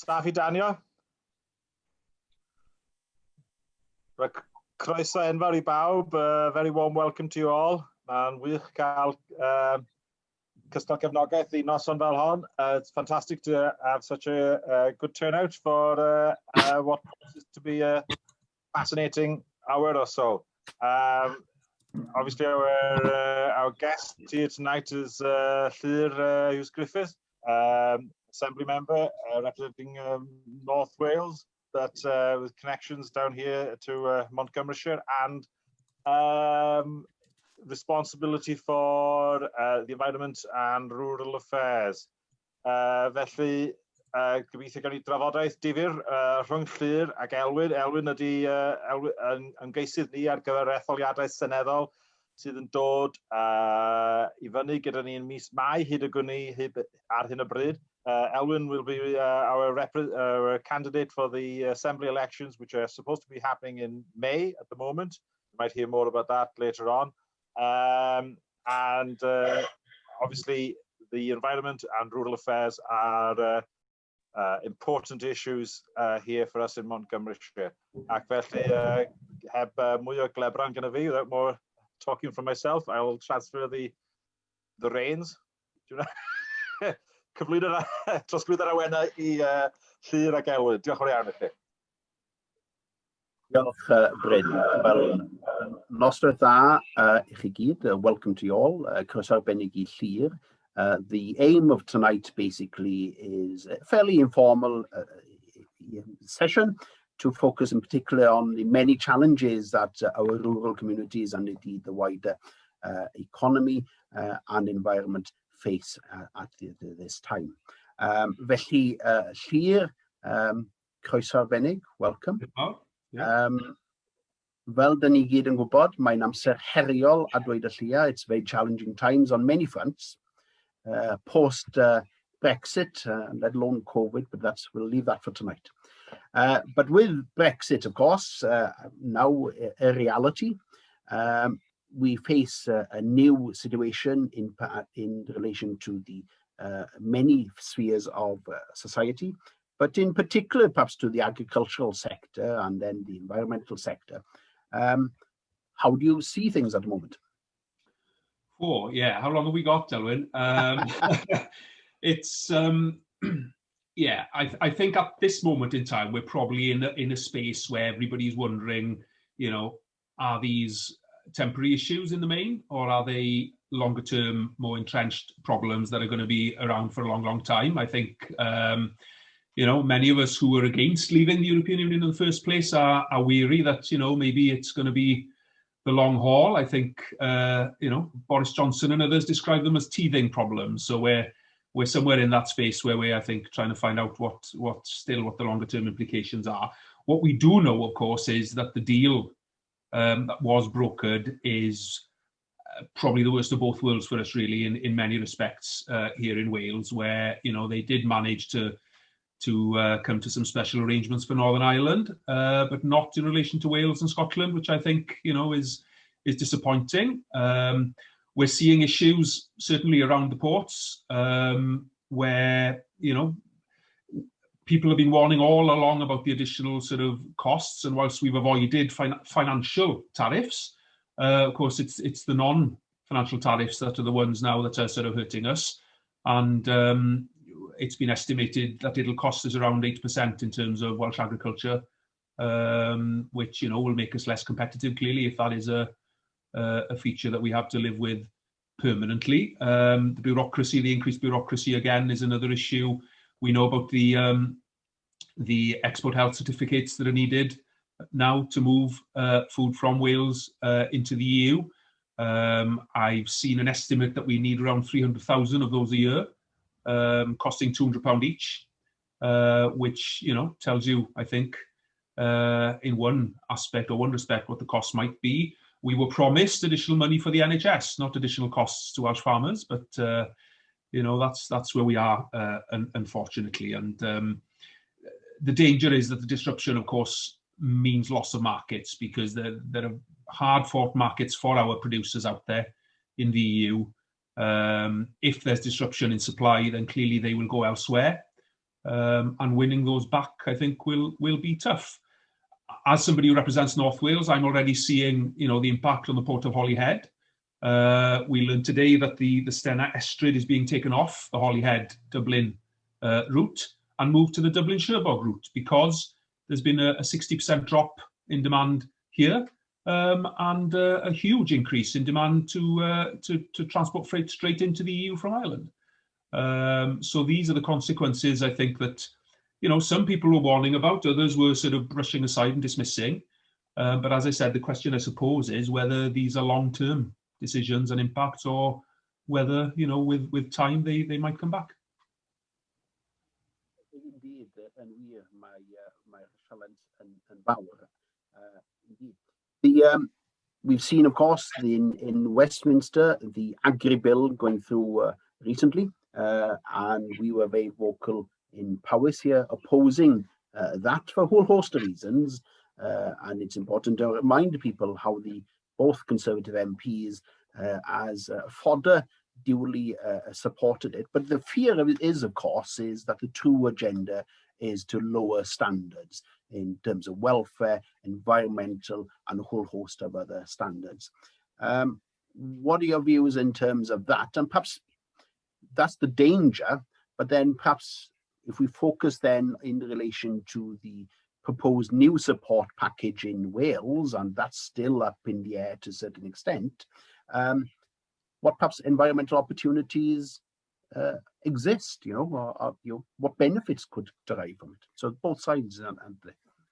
Staff I danio. Croeso enfawr I bawb, very warm welcome to you all. Mae'n wych cael cystal cefnogaeth I noson fel hon. It's fantastic to have such a good turnout for what is to be a fascinating hour or so. Obviously, our guest here tonight is Llyr Gruffydd, Assembly member representing North Wales, but with connections down here to Montgomeryshire and responsibility for the environment and rural affairs. Felly, gobeithio gawn ni drafodaeth difyr rhwng Llyr ac Elwyn. Elwyn ydy ymgeisydd ni ar gyfer etholiadau seneddol sydd yn dod I fyny gyda ni yn mis Mai hyd y gwni ar hyn o bryd. Elwyn will be our candidate for the Assembly elections, which are supposed to be happening in May at the moment. You might hear more about that later on. Obviously, the environment and rural affairs are important issues here for us in Montgomeryshire. Ac felly, heb mwy o glebran gyda fi, without more talking from myself, I'll transfer the reins. Trosglwyd ar awena I Llyr ac Elwyn. Diolch yn iawn I chi. Diolch, Bryn. Wel, noswaith dda I chi gyd. Welcome to you all. Croeso arbennig I Llyr. The aim of tonight basically is a fairly informal session to focus in particular on the many challenges that our rural communities and indeed the wider economy and environment face at this time. Felly, Llyr, croeso arbennig, welcome. Fel dyn ni gyd yn gwybod, mae'n amser heriol a dweud y llia. It's very challenging times on many fronts. Post-Brexit, let alone COVID, but we'll leave that for tonight. But with Brexit, of course, now a reality, we face a new situation in relation to the many spheres of society, but in particular, perhaps to the agricultural sector and then the environmental sector. How do you see things at the moment? Oh, yeah. How long have we got, Elwyn? It's, yeah, I think at this moment in time, we're probably in a space where everybody's wondering, you know, are these temporary issues in the main, or are they longer term, more entrenched problems that are going to be around for a long, long time? I think, you know, many of us who were against leaving the European Union in the first place are weary that, you know, maybe it's going to be the long haul. I think, you know, Boris Johnson and others describe them as teething problems. So we're somewhere in that space where we're, I think, trying to find out what the longer term implications are. What we do know, of course, is that the deal that was brokered is probably the worst of both worlds for us, really, in many respects here in Wales, where, you know, they did manage to come to some special arrangements for Northern Ireland, but not in relation to Wales and Scotland, which I think, you know, is disappointing. We're seeing issues certainly around the ports, where, you know, people have been warning all along about the additional sort of costs, and whilst we've avoided financial tariffs, of course, it's the non-financial tariffs that are the ones now that are sort of hurting us. And it's been estimated that it'll cost us around 8% in terms of Welsh agriculture, which, you know, will make us less competitive, clearly, if that is a feature that we have to live with permanently. The bureaucracy, the increased bureaucracy, again, is another issue. We know about the export health certificates that are needed now to move food from Wales into the EU. I've seen an estimate that we need around 300,000 of those a year, costing £200 each, which, you know, tells you, I think, in one aspect or one respect what the cost might be. We were promised additional money for the NHS, not additional costs to Welsh farmers, but you know, that's where we are, unfortunately. And the danger is that the disruption, of course, means loss of markets, because there are hard-fought markets for our producers out there in the EU. If there's disruption in supply, then clearly they will go elsewhere. and winning those back, I think, will be tough. As somebody who represents North Wales, I'm already seeing, the impact on the Port of Holyhead. We learned today that the Stena Estrid is being taken off the Holyhead-Dublin route and moved to the Dublin-Cherbourg route because there's been a 60% drop in demand here and a huge increase in demand to transport freight straight into the EU from Ireland. So these are the consequences, I think, that some people were warning about, others were sort of brushing aside and dismissing. But as I said, the question, I suppose, is whether these are long-term decisions and impacts, or whether, with time, they might come back. Indeed, and my challenge and Bauer. Indeed. We've seen, of course, in Westminster, the Agri Bill going through recently, and we were very vocal in Powys here opposing that for a whole host of reasons. And it's important to remind people how both Conservative MPs as fodder duly supported it. But the fear of it is, of course, is that the true agenda is to lower standards in terms of welfare, environmental, and a whole host of other standards. What are your views in terms of that? And perhaps that's the danger, but then perhaps if we focus then in relation to the proposed new support package in Wales, and that's still up in the air to a certain extent, what perhaps environmental opportunities exist, or what benefits could derive from it? So both sides.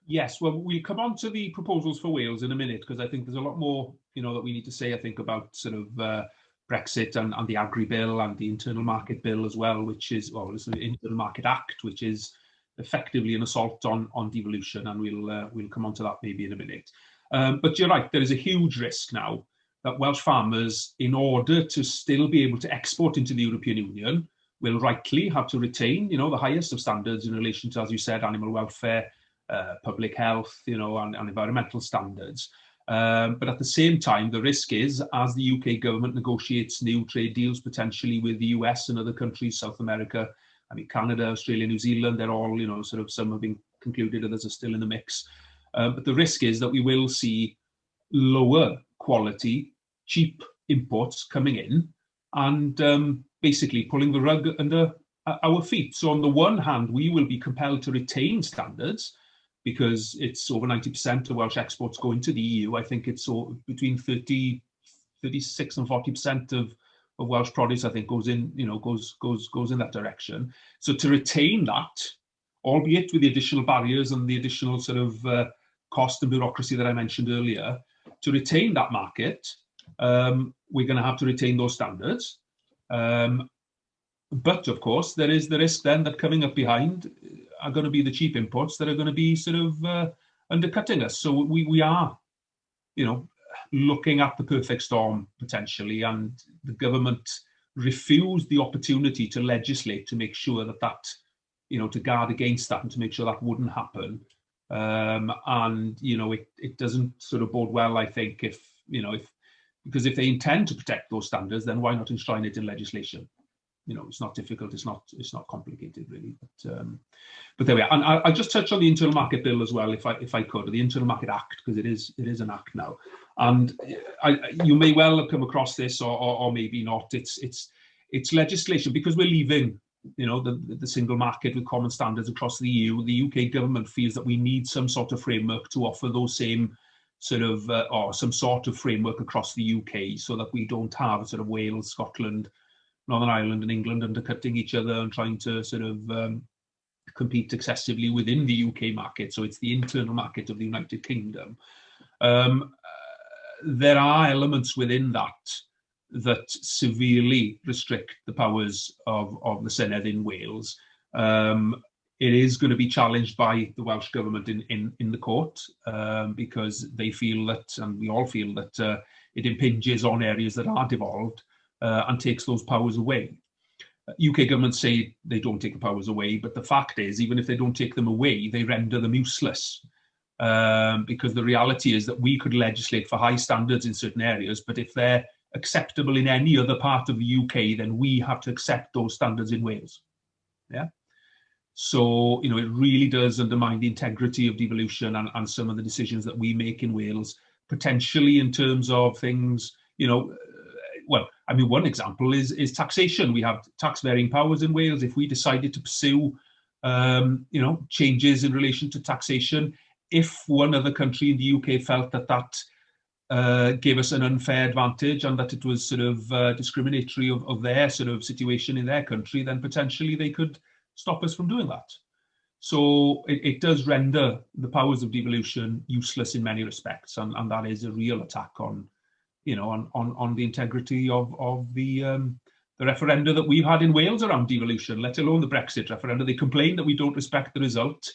Yes, well, we'll come on to the proposals for Wales in a minute, because I think there's a lot more, that we need to say, I think, about sort of Brexit and the Agri Bill and the Internal Market Bill as well, which is, it's the Internal Market Act, which is effectively an assault on devolution, and we'll come on to that maybe in a minute. But you're right, there is a huge risk now that Welsh farmers, in order to still be able to export into the European Union, will rightly have to retain, the highest of standards in relation to, as you said, animal welfare, public health, and environmental standards. But at the same time, the risk is, as the UK government negotiates new trade deals potentially with the US and other countries, South America, Canada, Australia, New Zealand, they're all, sort of, some have been concluded, others are still in the mix. But the risk is that we will see lower quality, cheap imports coming in and basically pulling the rug under our feet. So on the one hand, we will be compelled to retain standards, because it's over 90% of Welsh exports go into the EU. I think it's between 36 and 40% of Welsh produce, I think, goes in, goes in that direction. So to retain that, albeit with the additional barriers and the additional sort of cost and bureaucracy that I mentioned earlier, to retain that market, we're going to have to retain those standards. But of course, there is the risk then that coming up behind are going to be the cheap imports that are going to be sort of undercutting us. So we are, looking at the perfect storm potentially, and the government refused the opportunity to legislate to make sure that, to guard against that and to make sure that wouldn't happen. And, it doesn't sort of bode well, I think, because if they intend to protect those standards, then why not enshrine it in legislation? It's not difficult, it's not complicated really. But there we are. And I'll just touch on the Internal Market Bill as well, if I could, or the Internal Market Act, because it is an act now. And you may well have come across this, or maybe not. It's legislation, because we're leaving, the single market with common standards across the EU. The UK government feels that we need some sort of framework to offer those same sort of, or some sort of framework across the UK, so that we don't have sort of Wales, Scotland, Northern Ireland and England undercutting each other and trying to sort of compete excessively within the UK market. So it's the internal market of the United Kingdom. There are elements within that severely restrict the powers of the Senedd in Wales. It is going to be challenged by the Welsh government in the court, because they feel that, and we all feel that, it impinges on areas that are devolved and takes those powers away. UK governments say they don't take the powers away, but the fact is, even if they don't take them away, they render them useless. Because the reality is that we could legislate for high standards in certain areas, but if they're acceptable in any other part of the UK, then we have to accept those standards in Wales. Yeah. So, you know, it really does undermine the integrity of devolution and some of the decisions that we make in Wales, potentially in terms of things, you know, well, I mean, one example is taxation. We have tax varying powers in Wales. If we decided to pursue, you know, changes in relation to taxation, if one other country in the UK felt that that gave us an unfair advantage and that it was sort of discriminatory of their sort of situation in their country, then potentially they could stop us from doing that. So it does render the powers of devolution useless in many respects, and that is a real attack on, you know, on the integrity of the referenda that we've had in Wales around devolution, let alone the Brexit referenda. They complain that we don't respect the result.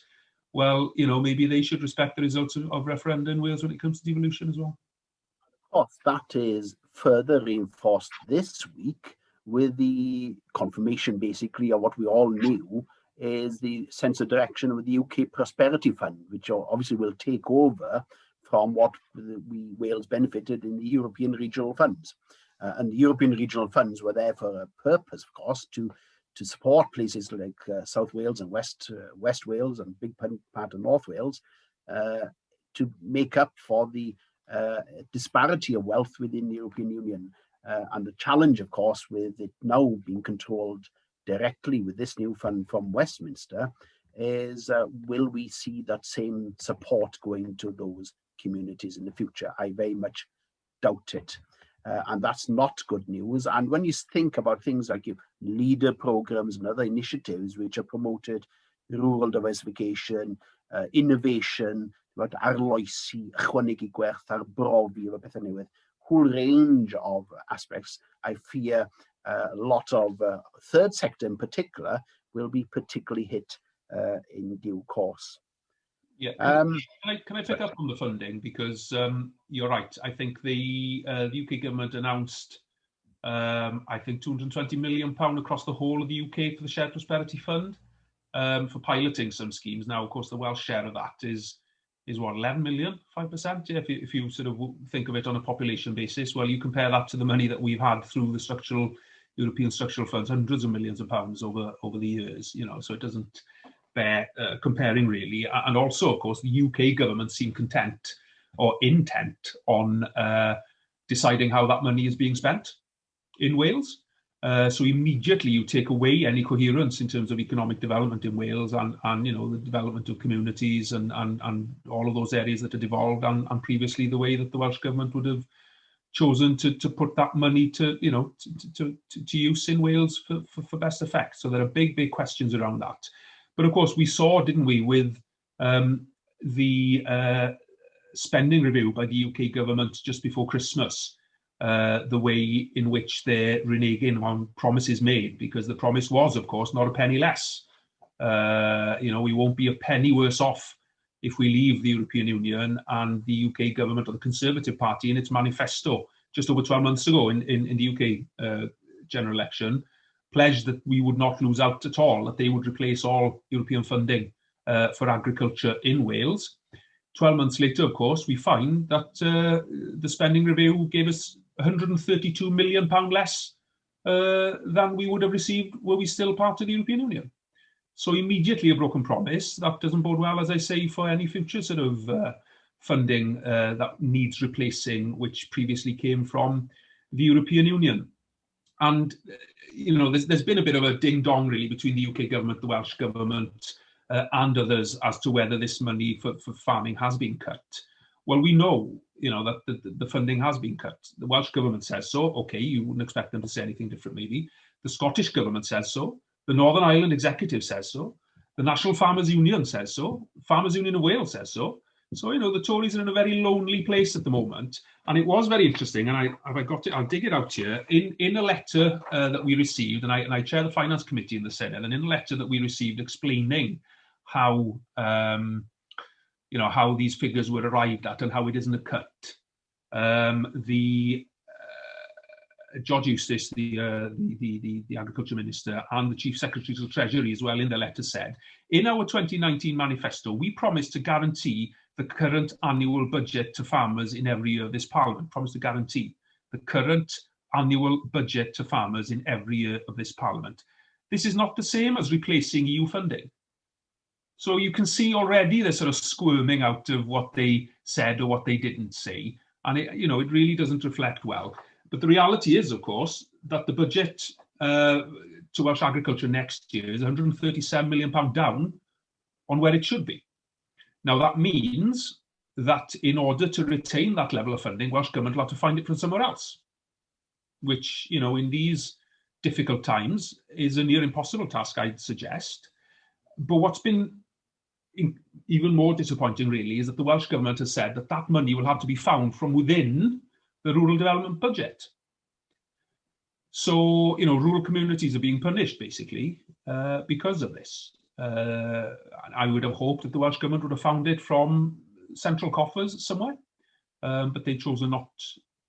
Well, you know, maybe they should respect the results of referenda in Wales when it comes to devolution as well. Of course, that is further reinforced this week with the confirmation, basically, of what we all knew is the sense of direction with the UK Prosperity Fund, which obviously will take over from what Wales benefited in the European regional funds. And the European regional funds were there for a purpose, of course, to support places like South Wales and West Wales and big part of North Wales, to make up for the disparity of wealth within the European Union. And the challenge, of course, with it now being controlled directly with this new fund from Westminster is, will we see that same support going to those communities in the future? I very much doubt it. And that's not good news. And when you think about things like leader programs and other initiatives which are promoted, rural diversification, innovation, about arloesi, ychwanegu gwerth, arbrofi, efo pethau newydd, whole range of aspects, I fear a lot of third sector in particular will be particularly hit in due course. Yeah, can I pick up on the funding, because you're right. I think the UK government announced, I think £220 million across the whole of the UK for the Shared Prosperity Fund, for piloting some schemes. Now, of course, the Welsh share of that is what, 11 million, 5%? Yeah, if you sort of think of it on a population basis, well, you compare that to the money that we've had through the European structural funds, hundreds of millions of pounds over the years, you know, so it doesn't bear comparing really. And also, of course, the UK government seemed content or intent on deciding how that money is being spent in Wales. So immediately you take away any coherence in terms of economic development in Wales and you know, the development of communities and all of those areas that had evolved and previously the way that the Welsh government would have chosen to put that money to, you know, to use in Wales for best effect. So there are big questions around that. But of course we saw, didn't we, with the spending review by the UK government just before Christmas, the way in which they're reneging on promises made, because the promise was, of course, not a penny less. You know, we won't be a penny worse off if we leave the European Union. And the UK government, or the Conservative Party, in its manifesto just over 12 months ago in the UK general election, pledged that we would not lose out at all, that they would replace all European funding for agriculture in Wales. 12 months later, of course, we find that the spending review gave us £132 million less than we would have received were we still part of the European Union. So immediately a broken promise. That doesn't bode well, as I say, for any future sort of funding that needs replacing, which previously came from the European Union. And, you know, there's been a bit of a ding-dong, really, between the UK government, the Welsh government, and others as to whether this money for farming has been cut. Well, we know, you know, that the funding has been cut. The Welsh government says so. Okay, you wouldn't expect them to say anything different, maybe. The Scottish government says so. The Northern Ireland Executive says so. The National Farmers Union says so. Farmers Union of Wales says so. So, you know, the Tories are in a very lonely place at the moment. And it was very interesting, and I got it, I'll dig it out here, in a letter that we received, and I chair the Finance Committee in the Senedd, and in a letter that we received explaining how, you know, how these figures were arrived at and how it isn't a cut. George Eustace, the Agriculture Minister, and the Chief Secretary of the Treasury as well in the letter said, in our 2019 manifesto, we promised to guarantee the current annual budget to farmers in every year of this Parliament. Promised to guarantee the current annual budget to farmers in every year of this Parliament. This is not the same as replacing EU funding. So you can see already they're sort of squirming out of what they said or what they didn't say. And it, you know, it really doesn't reflect well. But the reality is, of course, that the budget to Welsh agriculture next year is £137 million down on where it should be. Now, that means that in order to retain that level of funding, Welsh Government will have to find it from somewhere else, which, you know, in these difficult times is a near impossible task, I'd suggest. But what's been even more disappointing, really, is that the Welsh Government has said that that money will have to be found from within the rural development budget. So, you know, rural communities are being punished, basically, because of this. I would have hoped that the Welsh Government would have found it from central coffers somewhere, but they've chosen not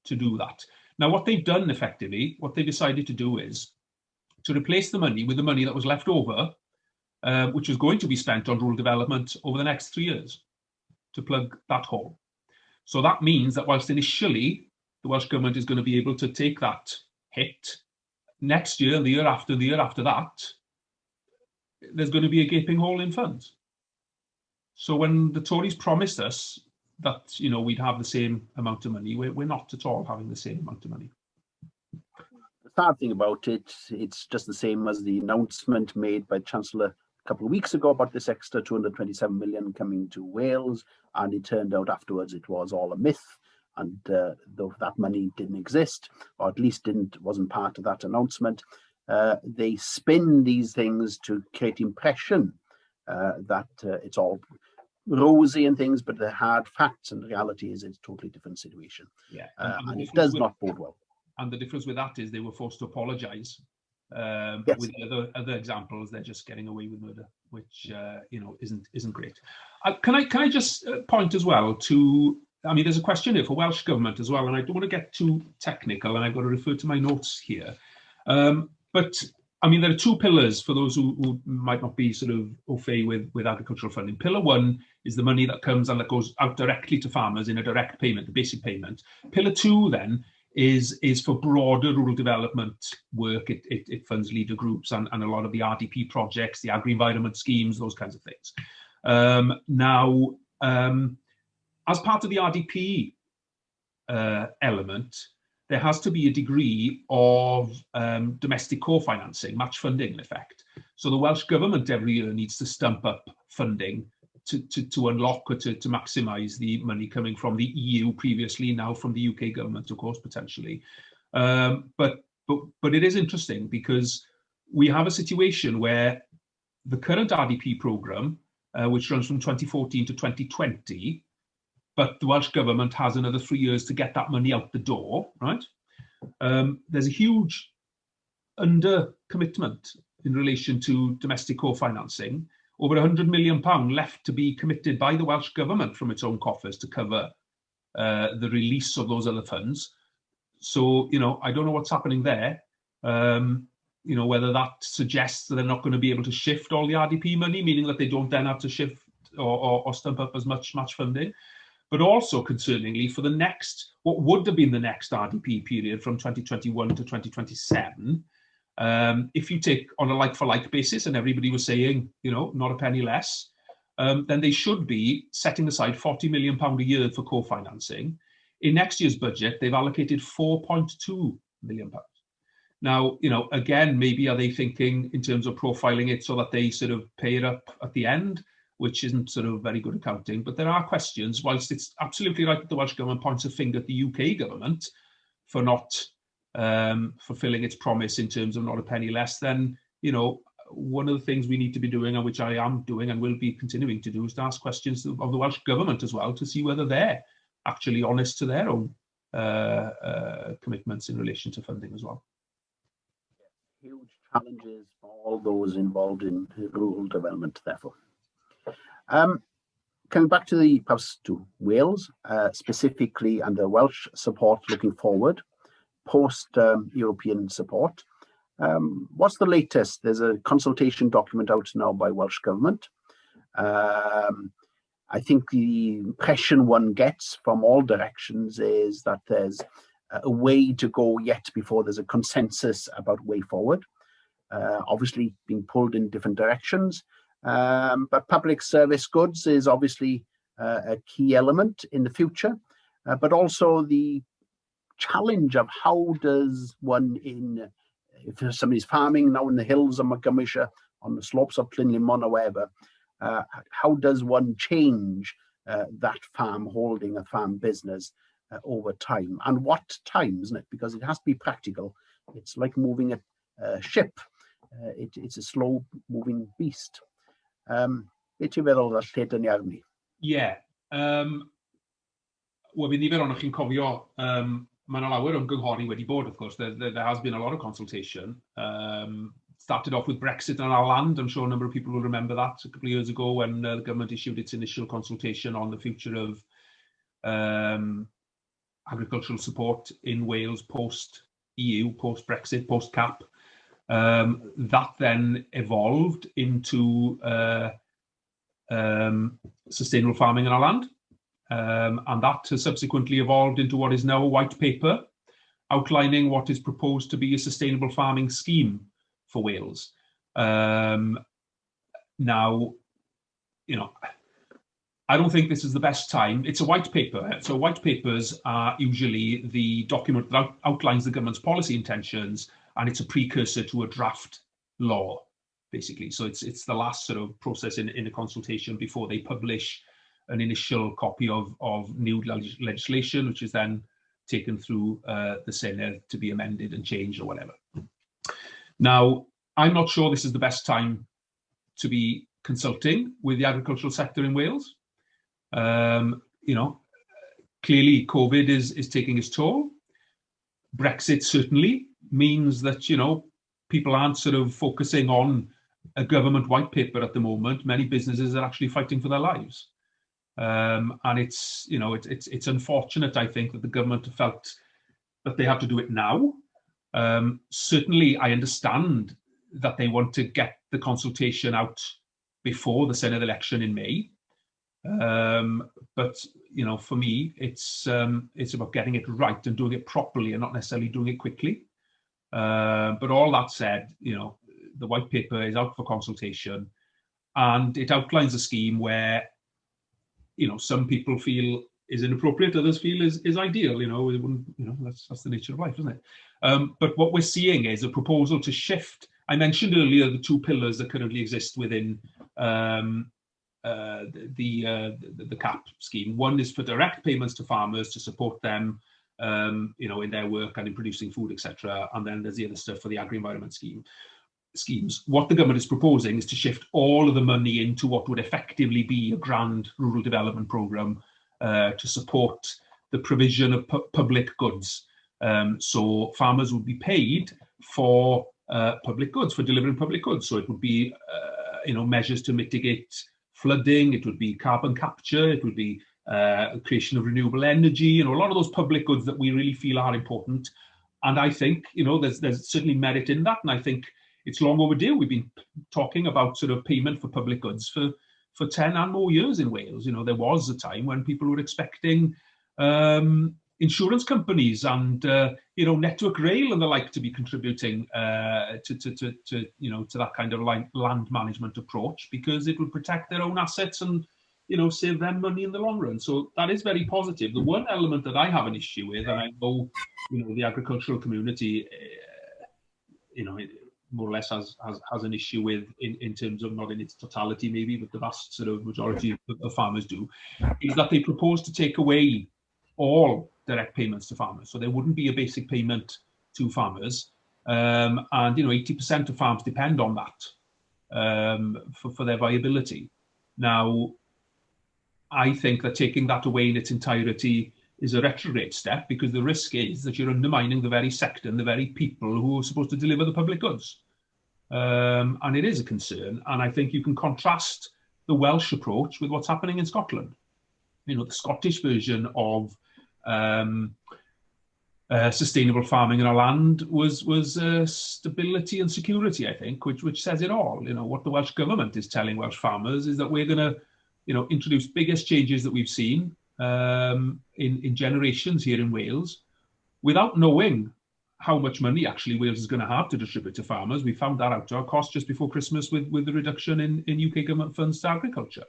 to do that. Now, what they've done effectively, what they decided to do is to replace the money with the money that was left over, which was going to be spent on rural development over the next 3 years to plug that hole. So that means that whilst initially the Welsh Government is going to be able to take that hit, next year, the year after that, there's going to be a gaping hole in funds. So when the Tories promised us that, you know, we'd have the same amount of money, we're not at all having the same amount of money. The sad thing about it, it's just the same as the announcement made by Chancellor a couple of weeks ago about this extra 227 million coming to Wales, and it turned out afterwards it was all a myth, and though that money didn't exist, or at least wasn't part of that announcement, they spin these things to create impression that it's all rosy and things, but the hard facts and the reality is it's a totally different situation. Yeah, and it does not bode well. And the difference with that is they were forced to apologise. Yes. With other examples, they're just getting away with murder, which you know, isn't great. Can I just point as well to, I mean, there's a question here for Welsh Government as well, and I don't want to get too technical, and I've got to refer to my notes here. But I mean, there are two pillars for those who might not be sort of au fait with agricultural funding. Pillar one is the money that comes and that goes out directly to farmers in a direct payment, the basic payment. Pillar two then is for broader rural development work. It funds leader groups and a lot of the RDP projects, the agri-environment schemes, those kinds of things. Now, as part of the RDP element, there has to be a degree of domestic co-financing, match funding in effect. So the Welsh Government every year needs to stump up funding to unlock or to maximise the money coming from the EU previously, now from the UK government, of course, potentially. But it is interesting because we have a situation where the current RDP programme, which runs from 2014 to 2020, but the Welsh Government has another 3 years to get that money out the door, right? There's a huge under-commitment in relation to domestic co-financing. Over £100 million left to be committed by the Welsh Government from its own coffers to cover the release of those other funds. So, you know, I don't know what's happening there. You know, whether that suggests that they're not going to be able to shift all the RDP money, meaning that they don't then have to shift or stump up as much match funding. But also, concerningly, for the next, what would have been the next RDP period from 2021 to 2027, if you take on a like-for-like basis, and everybody was saying, you know, not a penny less, then they should be setting aside £40 million a year for co-financing. In next year's budget, they've allocated £4.2 million. Now, you know, again, maybe are they thinking in terms of profiling it so that they sort of pay it up at the end, which isn't sort of very good accounting. But there are questions, whilst it's absolutely right that the Welsh Government points a finger at the UK government for not fulfilling its promise in terms of not a penny less, then, you know, one of the things we need to be doing, and which I am doing and will be continuing to do, is to ask questions of the Welsh Government as well to see whether they're actually honest to their own commitments in relation to funding as well. Huge challenges for all those involved in rural development, therefore. Coming back to perhaps to Wales, specifically under Welsh support looking forward, post-European support. What's the latest? There's a consultation document out now by Welsh Government. I think the impression one gets from all directions is that there's a way to go yet before there's a consensus about way forward. Obviously being pulled in different directions. But public service goods is obviously a key element in the future, but also the challenge of how does one if somebody's farming now in the hills of Montgomeryshire, on the slopes of Plynlimon or wherever, how does one change that farm holding, a farm business over time? And what time, isn't it? Because it has to be practical. It's like moving a ship. It's a slow moving beast. Beth ti'n feddwl o'r lle dyn ni arni? Yeah. Wel, bydd nifer ond chi'n cofio, mae yna lawer o'n gynghori wedi bod, of course. There has been a lot of consultation. Started off with Brexit on our land. I'm sure a number of people will remember that a couple of years ago when the government issued its initial consultation on the future of agricultural support in Wales post-EU, post-Brexit, post-CAP. That then evolved into sustainable farming on our land. And that has subsequently evolved into what is now a white paper outlining what is proposed to be a sustainable farming scheme for Wales. Now, you know, I don't think this is the best time. It's a white paper. So white papers are usually the document that outlines the government's policy intentions, and it's a precursor to a draft law, basically. So it's the last sort of process in a consultation before they publish an initial copy of new legislation, which is then taken through the Senedd to be amended and changed or whatever. Now, I'm not sure this is the best time to be consulting with the agricultural sector in Wales. You know, clearly COVID is taking its toll. Brexit certainly means that, you know, people aren't sort of focusing on a government white paper at the moment. Many businesses are actually fighting for their lives. And it's, you know, it's unfortunate, I think, that the government felt that they have to do it now. Certainly, I understand that they want to get the consultation out before the Senedd election in May. But, you know, for me, it's about getting it right and doing it properly and not necessarily doing it quickly. But all that said, you know, the white paper is out for consultation, and it outlines a scheme where, you know, some people feel is inappropriate, others feel is ideal. You know, it wouldn't, you know, that's the nature of life, isn't it? But what we're seeing is a proposal to shift. I mentioned earlier the two pillars that currently exist within the CAP scheme. One is for direct payments to farmers to support them, you know, in their work and in producing food, etc. And then there's the other stuff for the agri-environment schemes. What the government is proposing is to shift all of the money into what would effectively be a grand rural development programme to support the provision of public goods. So farmers would be paid for public goods, for delivering public goods. So it would be, you know, measures to mitigate flooding, it would be carbon capture, it would be creation of renewable energy, you know, a lot of those public goods that we really feel are important. And I think, you know, there's certainly merit in that. And I think it's long overdue. We've been talking about sort of payment for public goods for 10 and more years in Wales. You know, there was a time when people were expecting insurance companies and, you know, Network Rail and the like to be contributing to you know, to that kind of land management approach, because it would protect their own assets and, you know, save them money in the long run. So that is very positive. The one element that I have an issue with, and I know, you know, the agricultural community, you know, more or less has an issue with in terms of, not in its totality maybe, but the vast sort of majority of farmers do, is that they propose to take away all direct payments to farmers. So there wouldn't be a basic payment to farmers. And, you know, 80% of farms depend on that for their viability. Now, I think that taking that away in its entirety is a retrograde step, because the risk is that you're undermining the very sector and the very people who are supposed to deliver the public goods. And it is a concern. And I think you can contrast the Welsh approach with what's happening in Scotland. You know, the Scottish version of sustainable farming in our land was stability and security, I think, which says it all. You know, what the Welsh government is telling Welsh farmers is that we're going to, you know, introduce biggest changes that we've seen in generations here in Wales, without knowing how much money actually Wales is going to have to distribute to farmers. We found that out to our cost just before Christmas with the reduction in UK government funds to agriculture.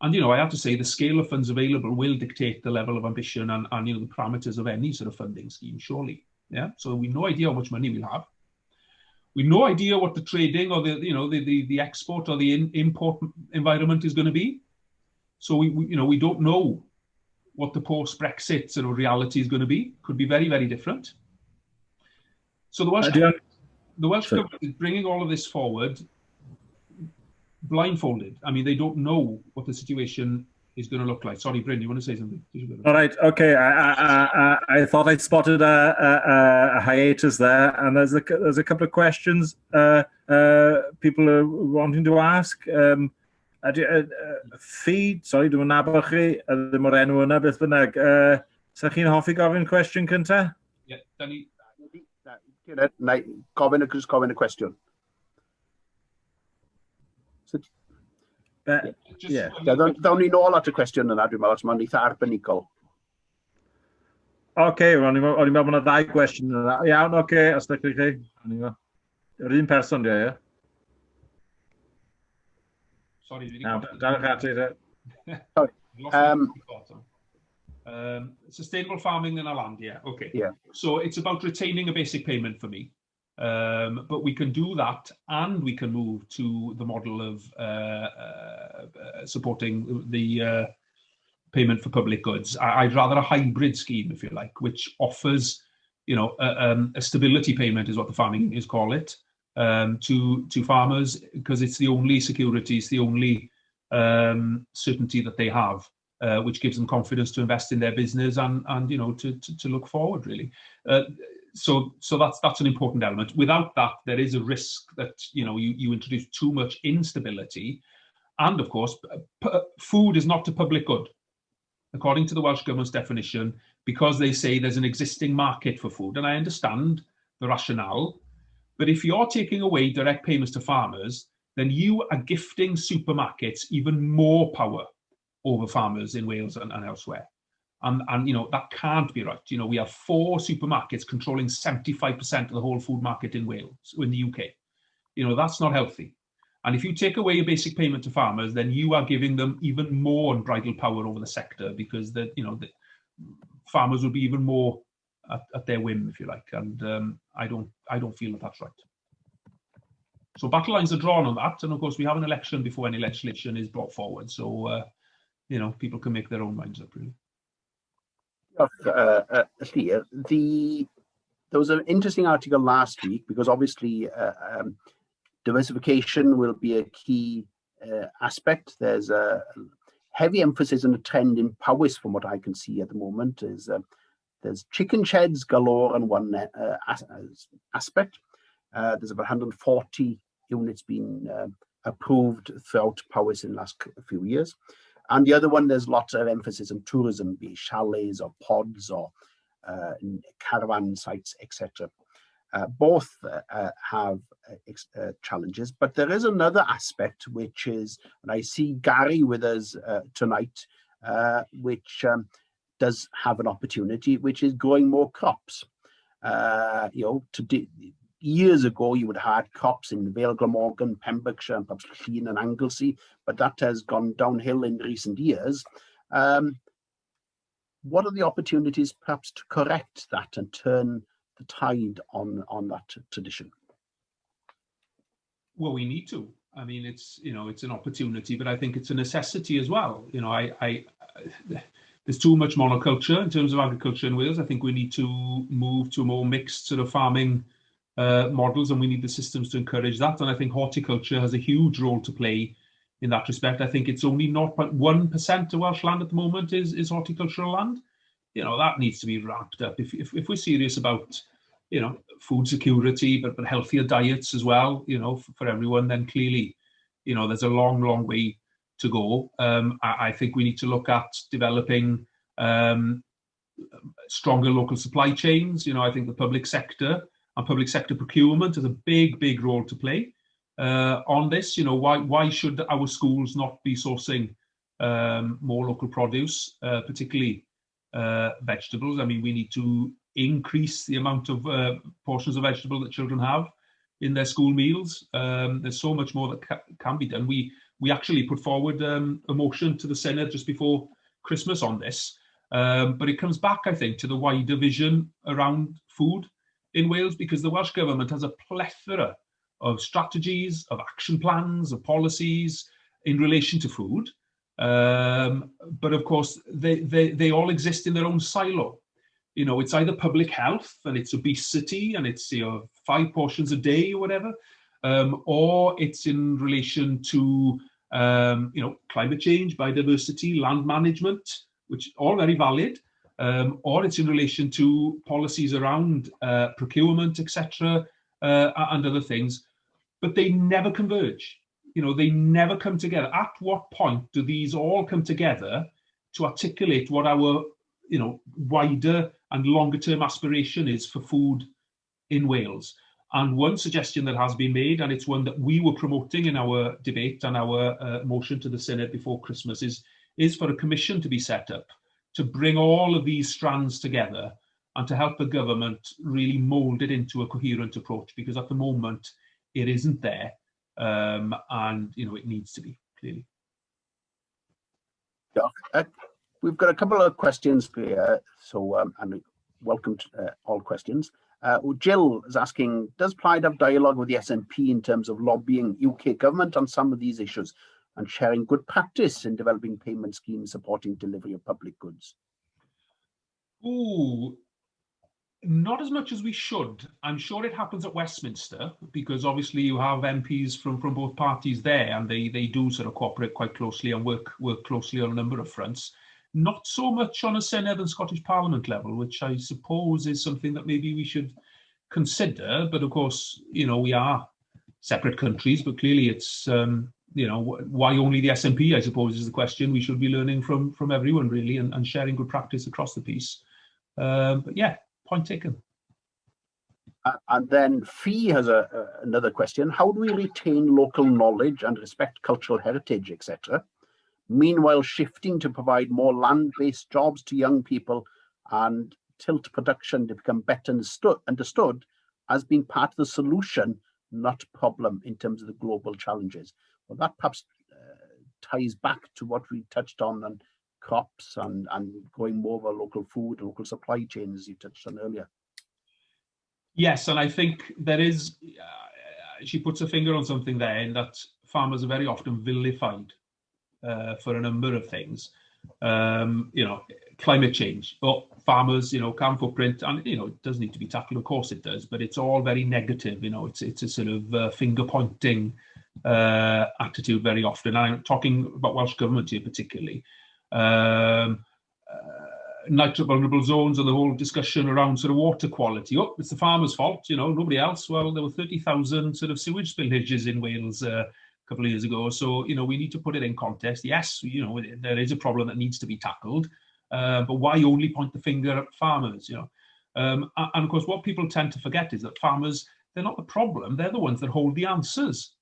And, you know, I have to say the scale of funds available will dictate the level of ambition and you know, the parameters of any sort of funding scheme, surely. Yeah. So we've no idea how much money we'll have. We've no idea what the trading or the export or the import environment is going to be. So we don't know what the post-Brexit sort of reality is going to be. Could be very, very different. So the Welsh government is bringing all of this forward blindfolded. I mean, they don't know what the situation is going to look like. Sorry, Bryn, you want to say something? All right, okay. I thought I spotted a hiatus there, and there's a couple of questions people are wanting to ask. Feed, sorry, dwi'n nabod chi, ddim o'r enw yna, beth bynnag. Sa chi'n hoffi gofyn cwestiwn cynta? Ie, da ni... Gofyn y cwestiwn. Dawn ni nôl at y cwestiwn yna, dwi'n meddwl, mae'n eitha arbenigol. OK, o'n i'n meddwl bod yna 2 cwestiwn yna. Iawn, OK, os da chi. Yr un person, ie. Sorry, sustainable farming in our land, yeah, okay. Yeah. So it's about retaining a basic payment for me. But we can do that, and we can move to the model of supporting the payment for public goods. I'd rather a hybrid scheme, if you like, which offers, you know, a stability payment is what the farming is call it, to farmers, because it's the only security, it's the only certainty that they have, which gives them confidence to invest in their business and you know, to look forward, really. So that's an important element. Without that, there is a risk that, you know, you introduce too much instability. And of course, food is not a public good, according to the Welsh Government's definition, because they say there's an existing market for food. And I understand the rationale, but if you're taking away direct payments to farmers, then you are gifting supermarkets even more power over farmers in Wales and elsewhere. And you know, that can't be right. You know, we have 4 supermarkets controlling 75% of the whole food market in Wales, in the UK. You know, that's not healthy. And if you take away a basic payment to farmers, then you are giving them even more unbridled power over the sector, because the farmers will be even more at their whim, if you like. And I don't feel that that's right. So battle lines are drawn on that, and of course we have an election before any legislation is brought forward. So you know, people can make their own minds up, really. Llyr, there was an interesting article last week, because obviously diversification will be a key aspect. There's a heavy emphasis on a trend in Powys, from what I can see at the moment. There's chicken sheds galore on one aspect. There's about 140 units being approved throughout Powys in the last few years. And the other one, there's lots of emphasis on tourism, be it chalets or pods or caravan sites, etc. Both have challenges, but there is another aspect, which is, and I see Gary with us tonight, which does have an opportunity, which is growing more crops. You know, years ago, you would have had crops in Vale Glamorgan, Pembrokeshire, and perhaps Llyn and Anglesey, but that has gone downhill in recent years. What are the opportunities perhaps to correct that and turn the tide on that tradition? Well, we need to. I mean, it's, you know, it's an opportunity, but I think it's a necessity as well. You know, there's too much monoculture in terms of agriculture in Wales. I think we need to move to a more mixed sort of farming models, and we need the systems to encourage that. And I think horticulture has a huge role to play in that respect. I think it's only 0.1% of Welsh land at the moment is horticultural land. You know, that needs to be ramped up if we're serious about, you know, food security, but healthier diets as well, you know, for everyone. Then clearly, you know, there's a long way to go. I think we need to look at developing stronger local supply chains. You know, I think the public sector and public sector procurement has a big role to play on this. You know, why should our schools not be sourcing more local produce, particularly vegetables? I mean, we need to increase the amount of portions of vegetable that children have in their school meals. There's so much more that can be done. We actually put forward a motion to the Senedd just before Christmas on this, but it comes back, I think, to the wider vision around food in Wales, because the Welsh Government has a plethora of strategies, of action plans, of policies in relation to food. But of course, they all exist in their own silo. It's either public health and it's obesity and it's 5 portions a day or whatever, or it's in relation to climate change, biodiversity, land management, which are all very valid, or it's in relation to policies around procurement, etc., and other things. But they never converge. They never come together. At what point do these all come together to articulate what our wider and longer term aspiration is for food in Wales? And one suggestion that has been made, and it's one that we were promoting in our debate and our motion to the Senedd before Christmas, is for a commission to be set up to bring all of these strands together and to help the government really mould it into a coherent approach, because at the moment it isn't there, and it needs to be, clearly. Yeah. We've got a couple of questions here, so and welcome to all questions. Jill is asking, does Plaid have dialogue with the SNP in terms of lobbying UK government on some of these issues and sharing good practice in developing payment schemes supporting delivery of public goods? Ooh, not as much as we should. I'm sure it happens at Westminster, because obviously you have MPs from both parties there, and they do sort of cooperate quite closely and work closely on a number of fronts. Not so much on a Senedd and Scottish Parliament level, which I suppose is something that maybe we should consider. But of course, we are separate countries, but clearly it's, why only the SNP, I suppose, is the question. We should be learning from everyone, really, and sharing good practice across the piece. But yeah, point taken. And then Fee has another question. How do we retain local knowledge and respect cultural heritage, etc., meanwhile shifting to provide more land-based jobs to young people and tilt production to become better understood as being part of the solution, not problem, in terms of the global challenges? Well, that perhaps ties back to what we touched on crops and going more over local food, local supply chains, as you touched on earlier. Yes, and I think there is, she puts a finger on something there, in that farmers are very often vilified for a number of things. Climate change, farmers, carbon footprint, and it does need to be tackled, of course it does, but it's all very negative. It's a sort of finger pointing attitude very often. And I'm talking about Welsh Government here particularly. Nitrate vulnerable zones and the whole discussion around sort of water quality. It's the farmers' fault, nobody else. Well, there were 30,000 sort of sewage spillages in Wales couple of years ago, so we need to put it in context. Yes, there is a problem that needs to be tackled, but why only point the finger at farmers? And of course, what people tend to forget is that farmers, they're not the problem, they're the ones that hold the answers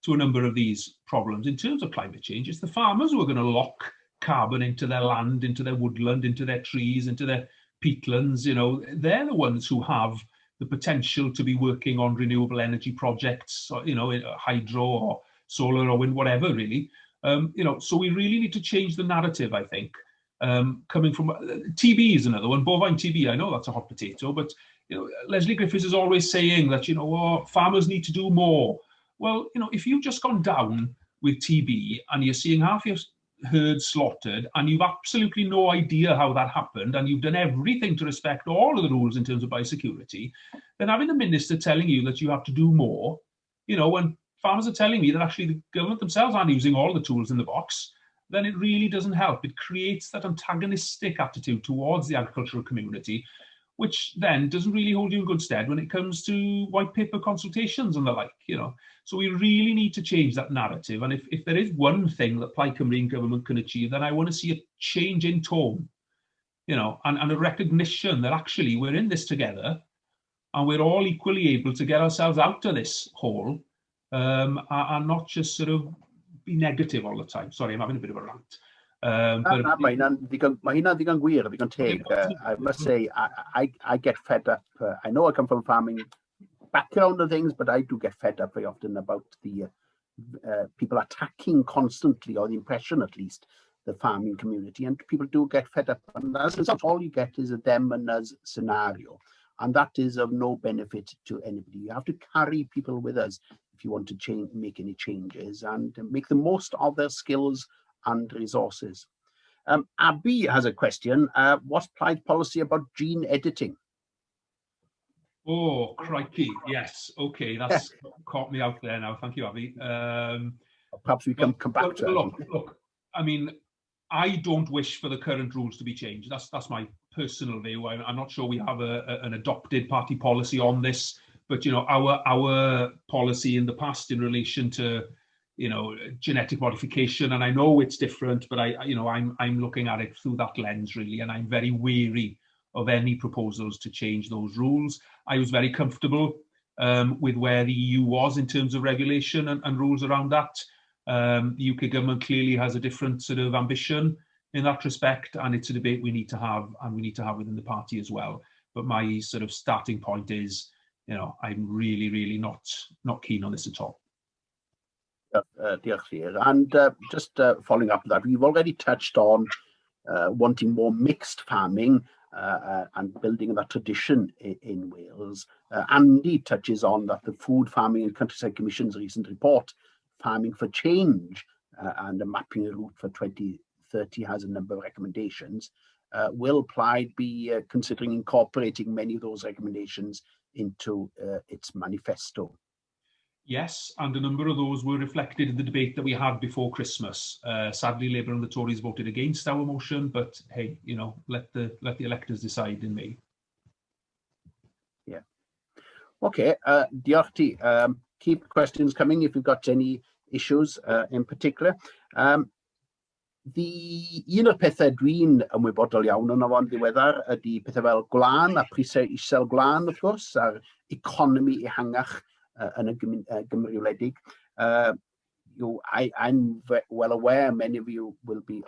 to a number of these problems. In terms of climate change, it's the farmers who are going to lock carbon into their land, into their woodland, into their trees, into their peatlands. They're the ones who have the potential to be working on renewable energy projects, or, hydro or solar or wind, whatever, really. So we really need to change the narrative, I think. Coming from TB is another one, bovine TB. I know that's a hot potato, but Llyr Gruffydd is always saying that farmers need to do more. Well, if you've just gone down with TB and you're seeing half your herd slaughtered and you've absolutely no idea how that happened, and you've done everything to respect all of the rules in terms of biosecurity, then having the minister telling you that you have to do more, when farmers are telling me that actually the government themselves aren't using all the tools in the box, then it really doesn't help. It creates that antagonistic attitude towards the agricultural community, which then doesn't really hold you in good stead when it comes to white paper consultations and the like, So we really need to change that narrative. And if there is one thing that Plaid Cymru government can achieve, then I want to see a change in tone, and a recognition that actually we're in this together and we're all equally able to get ourselves out of this hole, and not just sort of be negative all the time. Sorry, I'm having a bit of a rant. But mae hynna'n ddigon gwir, ddigon teg. I must say, I get fed up. I know I come from farming background and things, but I do get fed up very often about the people attacking constantly, or the impression at least, the farming community, and people do get fed up. And as a result, all you get is a them and us scenario, and that is of no benefit to anybody. You have to carry people with us if you want to make any changes and make the most of their skills and resources. Abby has a question. What's Plaid policy about gene editing? Oh, crikey. Yes. Okay. That's caught me out there now. Thank you, Abby. Perhaps we can come back to that. Look, I mean, I don't wish for the current rules to be changed. That's my personal view. I'm not sure we have an adopted party policy on this, but, you know, our policy in the past in relation to, you know, genetic modification, and I know it's different, but I'm looking at it through that lens really, and I'm very wary of any proposals to change those rules. I was very comfortable with where the EU was in terms of regulation and rules around that. The UK government clearly has a different sort of ambition in that respect, and it's a debate we need to have, and we need to have within the party as well. But my sort of starting point is, you know, I'm really not keen on this at all. Diolch, Llyr. And just following up that, we've already touched on wanting more mixed farming and building that tradition in Wales. Andy touches on that the Food Farming and Countryside Commission's recent report, Farming for Change, and a mapping a route for 2030 has a number of recommendations. Will Plaid be considering incorporating many of those recommendations into its manifesto? Yes, and a number of those were reflected in the debate that we had before Christmas. Sadly, Labour and the Tories voted against our motion, but hey, you know, let the electors decide in May. Yeah. Okay. Diolch ti. Keep questions coming if you've got any issues in particular. Un o'r pethau dwi'n ymwybodol iawn yn o'n ddiweddar ydy pethau fel gwlan a prisau isel gwlan, wrth gwrs, a'r economi ehangach yn y Gymru wledig. I'm well aware, many of you will be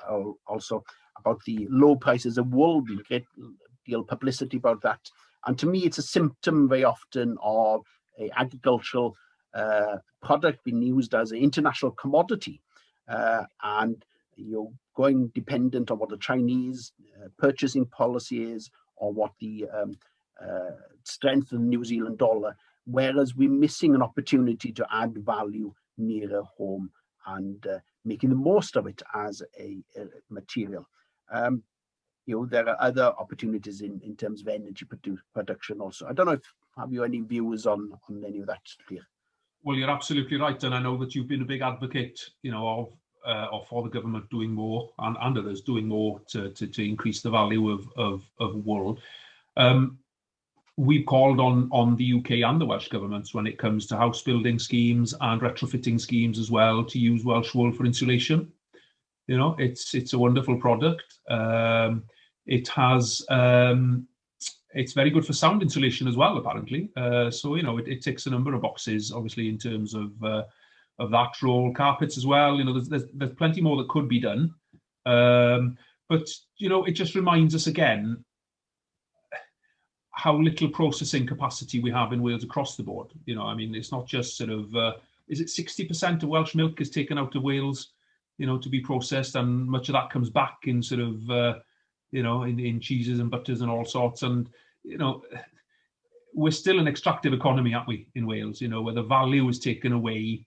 also, about the low prices of wool. There's a great deal of publicity about that. And to me, it's a symptom very often of an agricultural product being used as an international commodity. And you're going dependent on what the Chinese purchasing policy is, or what the strength of the New Zealand dollar, whereas we're missing an opportunity to add value nearer home and making the most of it as a material. There are other opportunities in terms of energy production also. I don't know have you any views on any of that, Llyr? Well, you're absolutely right, and I know that you've been a big advocate, you know, of for the government doing more and others doing more to increase the value of wool. We've called on the UK and the Welsh governments when it comes to house building schemes and retrofitting schemes as well to use Welsh wool for insulation. You know, it's a wonderful product. It has it's very good for sound insulation as well, apparently. So you know, it ticks a number of boxes, obviously, in terms of that role. Carpets as well. You know, there's plenty more that could be done. But you know, it just reminds us again how little processing capacity we have in Wales across the board. You know, I mean, it's not just sort of, is it 60% of Welsh milk is taken out of Wales, you know, to be processed, and much of that comes back in sort of, you know, in cheeses and butters and all sorts. And, you know, we're still an extractive economy, aren't we, in Wales, you know, where the value is taken away.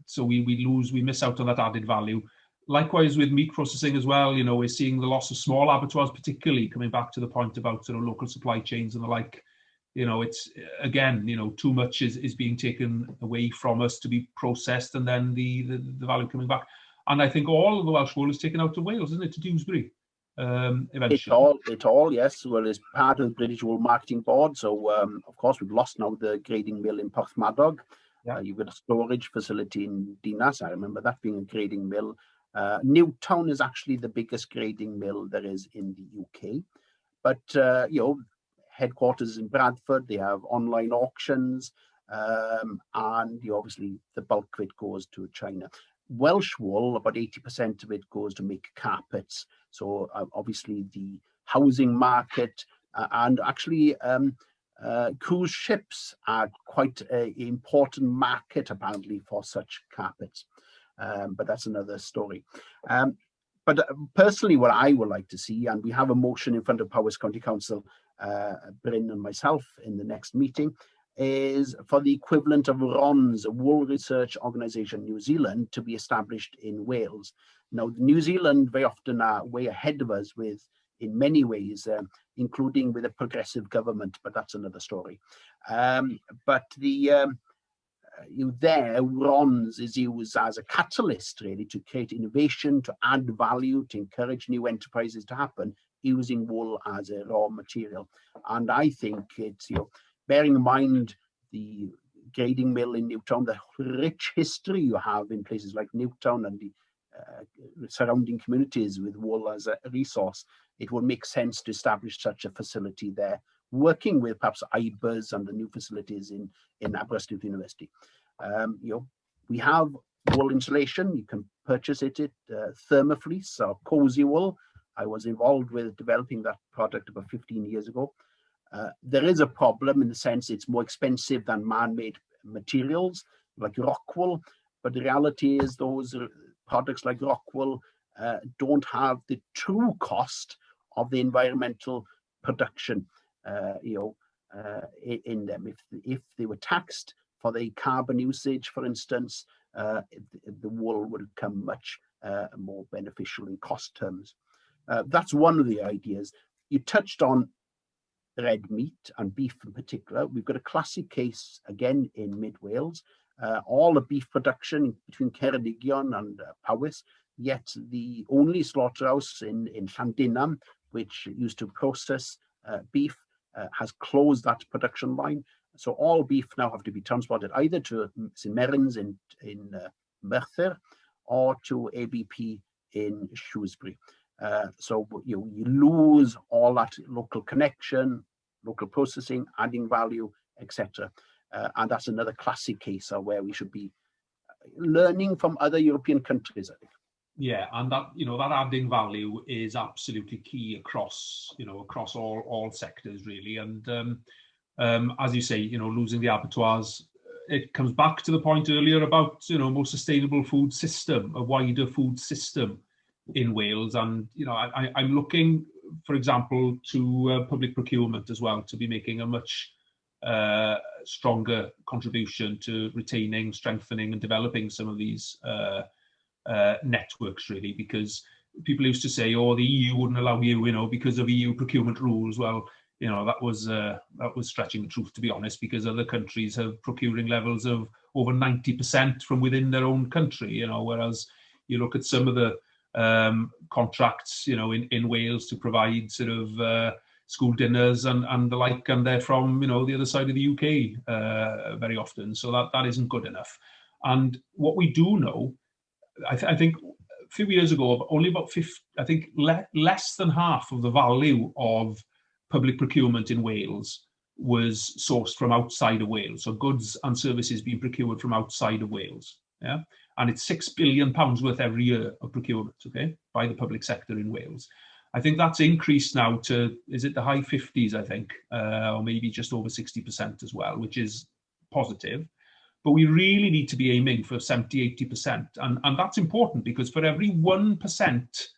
So we miss out on that added value. Likewise with meat processing as well, you know, we're seeing the loss of small abattoirs, particularly, coming back to the point about sort of local supply chains and the like. You know, it's, again, you know, too much is being taken away from us to be processed, and then the value coming back. And I think all of the Welsh wool is taken out of Wales, isn't it, to Dewsbury, eventually. It all, yes. Well, it's part of the British Wool Marketing Board. So, of course, we've lost now the grading mill in Porthmadog. Yeah. You've got a storage facility in Dinas. I remember that being a grading mill. Newtown is actually the biggest grading mill there is in the UK. But, you know, headquarters in Bradford, they have online auctions, and obviously the bulk of it goes to China. Welsh wool, about 80% of it goes to make carpets. So obviously the housing market and actually cruise ships are quite an important market apparently for such carpets. But that's another story. But personally, what I would like to see, and we have a motion in front of Powys County Council, Bryn and myself, in the next meeting, is for the equivalent of RONS, a Wool Research Organisation New Zealand, to be established in Wales. Now, New Zealand very often are way ahead of us in many ways, including with a progressive government, but that's another story. But there, RONS is used as a catalyst, really, to create innovation, to add value, to encourage new enterprises to happen, using wool as a raw material. And I think it's, bearing in mind the grading mill in Newtown, the rich history you have in places like Newtown and the surrounding communities with wool as a resource, it would make sense to establish such a facility there, working with perhaps IBERS and the new facilities in Aberystwyth University. We have wool insulation. You can purchase it at Thermofleece or Cozy Wool. I was involved with developing that product about 15 years ago. There is a problem in the sense it's more expensive than man-made materials like rock wool, but the reality is those products like rock wool don't have the true cost of the environmental production in them. If they were taxed for the carbon usage, for instance, the wool would come much more beneficial in cost terms. That's one of the ideas. You touched on red meat and beef in particular. We've got a classic case again in mid Wales. All the beef production between Ceredigion and Powys, yet the only slaughterhouse in Llandinam, which used to process beef, has closed that production line. So all beef now have to be transported either to St Merryns in Merthyr or to ABP in Shrewsbury. So you lose all that local connection, local processing, adding value, etc. And that's another classic case of where we should be learning from other European countries, I think. Yeah, and that that adding value is absolutely key across across all sectors really. And as you say, losing the abattoirs, it comes back to the point earlier about more sustainable food system, a wider food system in Wales. And I'm looking, for example, to public procurement as well, to be making a much stronger contribution to retaining, strengthening and developing some of these networks really, because people used to say, oh, the EU wouldn't allow you, because of EU procurement rules. Well, that was stretching the truth, to be honest, because other countries have procuring levels of over 90% from within their own country, whereas you look at some of the contracts, in Wales to provide sort of school dinners and the like, and they're from, the other side of the UK very often. So that isn't good enough. And what we do know, I think a few years ago, only about less than half of the value of public procurement in Wales was sourced from outside of Wales. So goods and services being procured from outside of Wales. Yeah, and it's £6 billion worth every year of procurement, okay, by the public sector in Wales. I think that's increased now to, is it the high 50s, I think, or maybe just over 60% as well, which is positive. But we really need to be aiming for 70, 80%. And that's important because for every 1%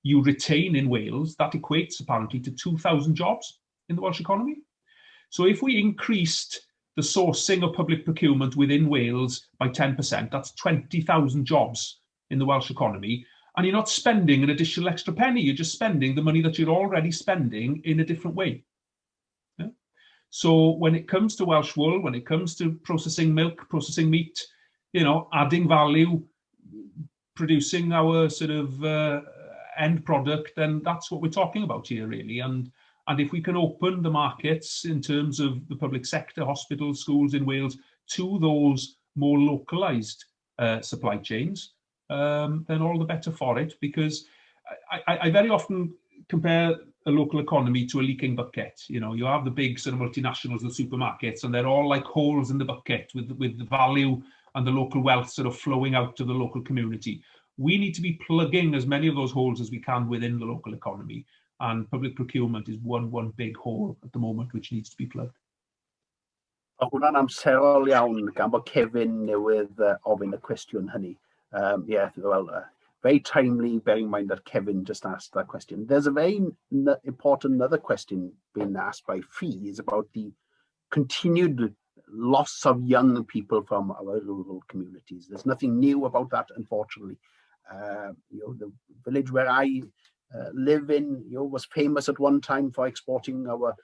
you retain in Wales, that equates apparently to 2,000 jobs in the Welsh economy. So if we increased the sourcing of public procurement within Wales by 10%, that's 20,000 jobs in the Welsh economy. And you're not spending an additional extra penny, you're just spending the money that you're already spending in a different way. Yeah? So when it comes to Welsh wool, when it comes to processing milk, processing meat, adding value, producing our sort of end product, then that's what we're talking about here really. And if we can open the markets in terms of the public sector, hospitals, schools in Wales, to those more localised supply chains, then all the better for it, because I very often compare a local economy to a leaking bucket. You have the big sort of multinationals, the supermarkets, and they're all like holes in the bucket with the value and the local wealth sort of flowing out to the local community. We need to be plugging as many of those holes as we can within the local economy, and public procurement is one big hole at the moment which needs to be plugged. Mae hwnna'n amserol iawn gan bod Kevin newydd ofyn y cwestiwn hynny. Very timely, bearing in mind that Kevin just asked that question. There's a very important another question being asked by Fee, is about the continued loss of young people from our rural communities. There's nothing new about that, unfortunately. The village where I live in, was famous at one time for exporting our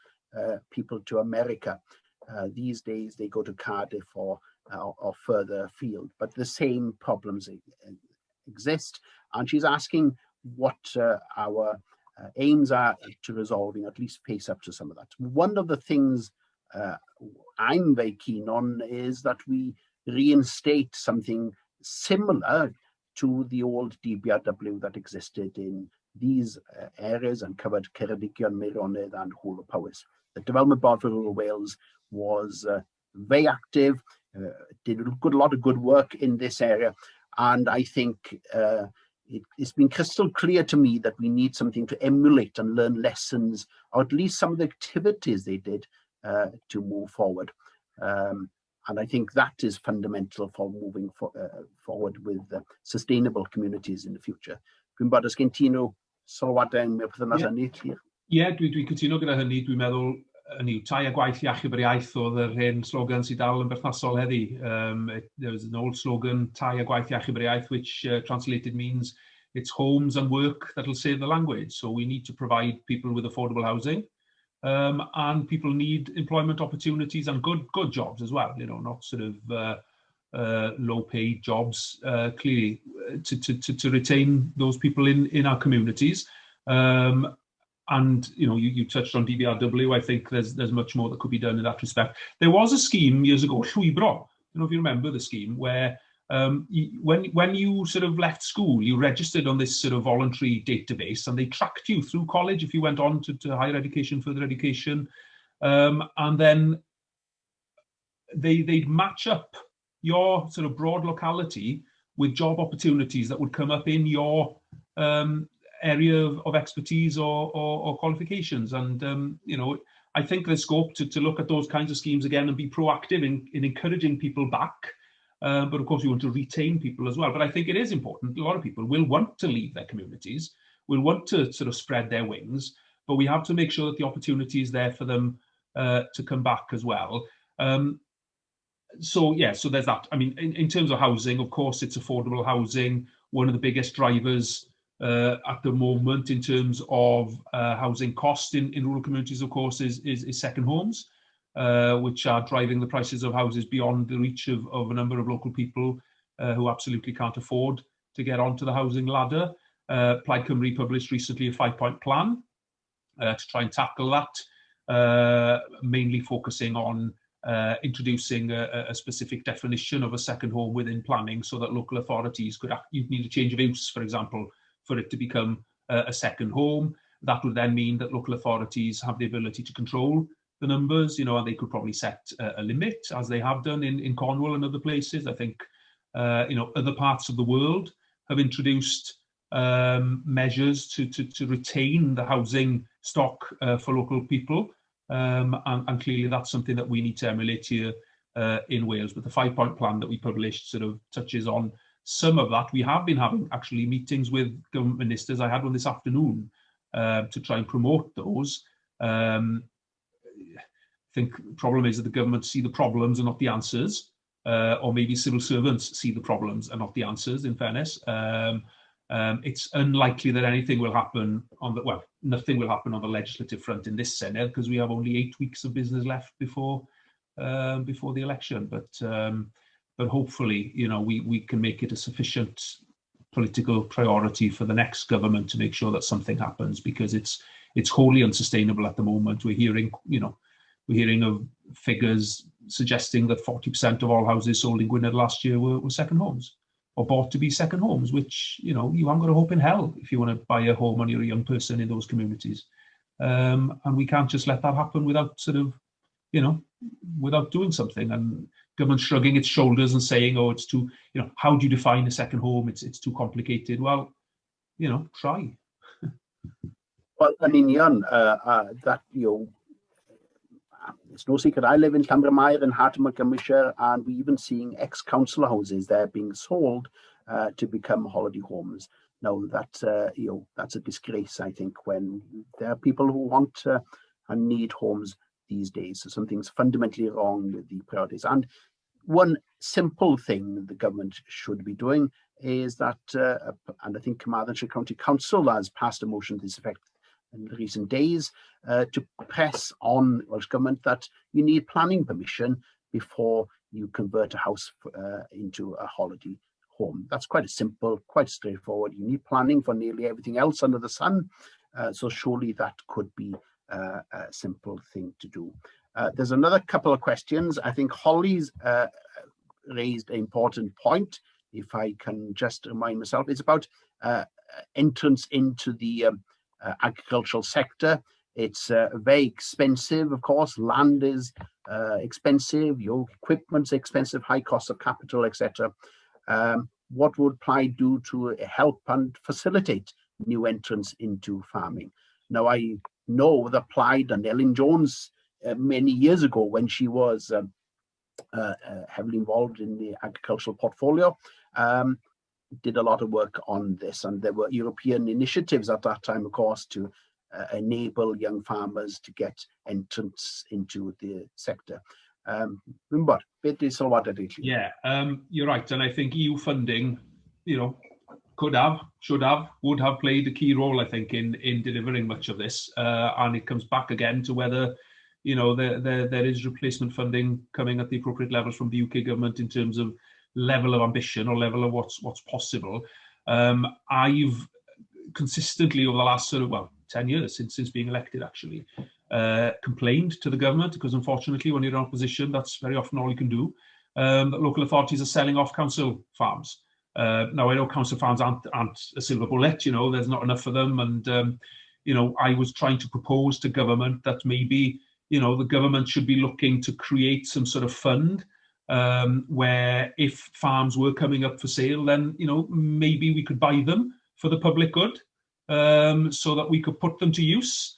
people to America. These days they go to Cardiff or further afield, but the same problems exist. And she's asking what our aims are to resolving, at least face up to some of that. One of the things I'm very keen on is that we reinstate something similar to the old DBRW that existed in these areas and covered Ceredigion, Meirionnydd and Hwyl y Powys. The Development Board for Rural Wales was very active, did a lot of good work in this area, and I think it's been crystal clear to me that we need something to emulate and learn lessons, or at least some of the activities they did to move forward. And I think that is fundamental for moving forward with sustainable communities in the future. Dwi'n bod os gen ti nhw sylwadau mewn perthynas hynny? Ie, dwi'n cytuno gyda hynny. Dwi'n meddwl hynny, tai a gwaith iachub yr iaith oedd yr hen slogan sydd dal yn berthnasol heddi. There was an old slogan, tai a gwaith iachub yr iaith, which translated means it's homes and work that will save the language. So we need to provide people with affordable housing. And people need employment opportunities and good jobs as well, not sort of low-paid jobs, clearly, to retain those people in our communities. And you touched on DBRW. I think there's much more that could be done in that respect. There was a scheme years ago, Llwybro. I don't know if you remember the scheme, where when you sort of left school, you registered on this sort of voluntary database, and they tracked you through college if you went on to higher education, further education, and then they'd match up your sort of broad locality with job opportunities that would come up in your area of expertise or qualifications. And I think there's scope to look at those kinds of schemes again and be proactive in encouraging people back. But of course, we want to retain people as well. But I think it is important. A lot of people will want to leave their communities, will want to sort of spread their wings, but we have to make sure that the opportunity is there for them to come back as well. So there's that. I mean, in terms of housing, of course, it's affordable housing. One of the biggest drivers at the moment in terms of housing cost in rural communities, of course, is second homes. Which are driving the prices of houses beyond the reach of a number of local people who absolutely can't afford to get onto the housing ladder. Plaid Cymru published recently a 5-point plan to try and tackle that, mainly focusing on introducing a specific definition of a second home within planning, so that local authorities you'd need a change of use, for example, for it to become a second home. That would then mean that local authorities have the ability to control the numbers, and they could probably set a limit, as they have done in Cornwall and other places. I think, other parts of the world have introduced measures to retain the housing stock for local people. And clearly that's something that we need to emulate here in Wales. But the 5-point plan that we published sort of touches on some of that. We have been having actually meetings with government ministers. I had one this afternoon to try and promote those. I think the problem is that the government see the problems and not the answers, or maybe civil servants see the problems and not the answers, in fairness. It's unlikely that anything will happen nothing will happen on the legislative front in this Senedd, because we have only 8 weeks of business left before the election. But hopefully, we can make it a sufficient political priority for the next government to make sure that something happens, because it's wholly unsustainable at the moment. We're hearing of figures suggesting that 40% of all houses sold in Gwynedd last year were second homes, or bought to be second homes, which, you haven't got a hope in hell if you want to buy a home when you're a young person in those communities. And we can't just let that happen without sort of, without doing something. And government shrugging its shoulders and saying, oh, it's too, how do you define a second home? It's too complicated. Well, try. Well, yn union, that, it's no secret, I live in Montgomeryshire in heart of Montgomeryshire, and we're even seeing ex-council houses there being sold to become holiday homes. Now, that's a disgrace, I think, when there are people who want and need homes these days. So something's fundamentally wrong with the priorities. And one simple thing the government should be doing is that, and I think Montgomeryshire County Council has passed a motion to this effect in recent days, to press on Welsh Government that you need planning permission before you convert a house into a holiday home. That's quite simple, quite straightforward. You need planning for nearly everything else under the sun, so surely that could be a simple thing to do. There's another couple of questions. I think Holly's raised an important point, if I can just remind myself. It's about entrance into the agricultural sector. It's very expensive, of course. Land is expensive, your equipment's expensive, high cost of capital, etc. What would Plaid do to help and facilitate new entrants into farming? Now, I know that Plaid and Elwyn Jones, many years ago, when she was heavily involved in the agricultural portfolio, did a lot of work on this, and there were European initiatives at that time, of course, to enable young farmers to get entrance into the sector. Yeah, you're right, and I think EU funding, could have, should have, would have played a key role, I think, in delivering much of this, and it comes back again to whether there is replacement funding coming at the appropriate levels from the UK government in terms of level of ambition or level of what's possible. I've consistently over the last 10 years since being elected, actually, complained to the government, because unfortunately when you're in opposition, that's very often all you can do, that local authorities are selling off council farms. Now, I know council farms aren't a silver bullet, there's not enough of them, and I was trying to propose to government that maybe the government should be looking to create some sort of fund where if farms were coming up for sale, then maybe we could buy them for the public good, so that we could put them to use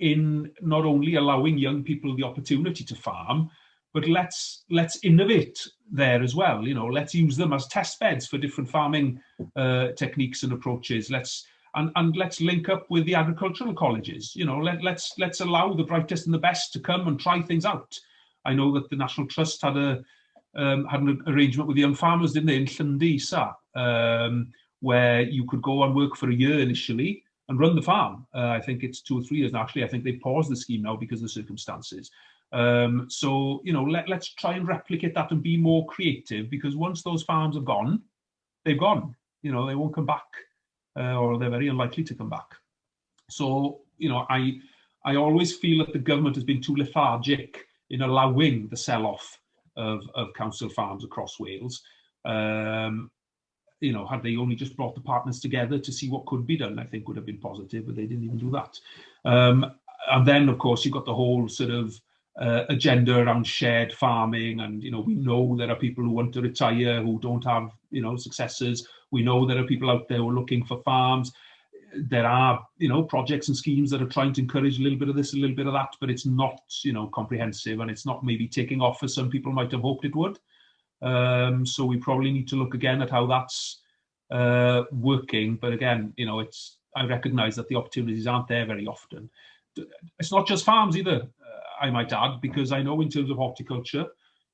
in not only allowing young people the opportunity to farm, but let's innovate there as well. Let's use them as test beds for different farming techniques and approaches. Let's link up with the agricultural colleges. Let's allow the brightest and the best to come and try things out. I know that the National Trust had an arrangement with the young farmers, didn't they, in Llyr, where you could go and work for a year initially and run the farm. I think it's 2 or 3 years now. Actually, I think they paused the scheme now because of the circumstances. So, let's try and replicate that and be more creative, because once those farms have gone, they've gone. They won't come back, or they're very unlikely to come back. So, I always feel that the government has been too lethargic in allowing the sell-off of council farms across Wales. Had they only just brought the partners together to see what could be done, I think would have been positive, but they didn't even do that. And then, of course, you've got the whole sort of agenda around shared farming, and we know there are people who want to retire who don't have successors. We know there are people out there who are looking for farms. There are projects and schemes that are trying to encourage a little bit of this, a little bit of that, but it's not comprehensive, and it's not maybe taking off as some people might have hoped it would. So we probably need to look again at how that's working. But again, I recognise that the opportunities aren't there very often. It's not just farms either, I might add, because I know in terms of horticulture,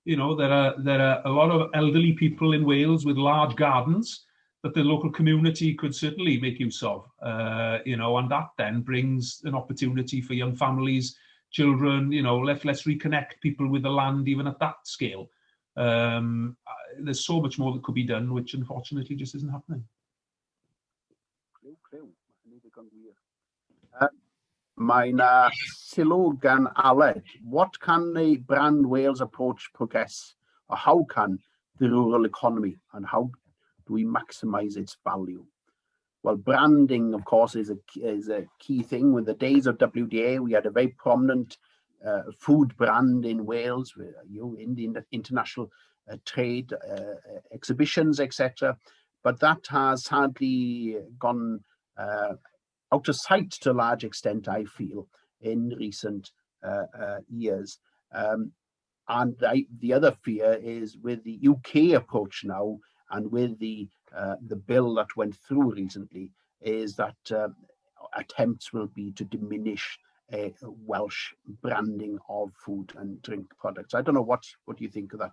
there are a lot of elderly people in Wales with large gardens that the local community could certainly make use of, and that then brings an opportunity for young families, children. Let's reconnect people with the land even at that scale. There's so much more that could be done, which unfortunately just isn't happening. Mae'n sylw gan Aled. What can the brand Wales approach progress, or how can the rural economy, and how do we maximise its value? Well, branding, of course, is a key thing. With the days of WDA, we had a very prominent food brand in Wales, in the international trade exhibitions, etc. But that has sadly gone out of sight to a large extent, I feel, in recent years. And the other fear is with the UK approach now, and with the bill that went through recently, is that attempts will be to diminish Welsh branding of food and drink products. I don't know, what do you think of that?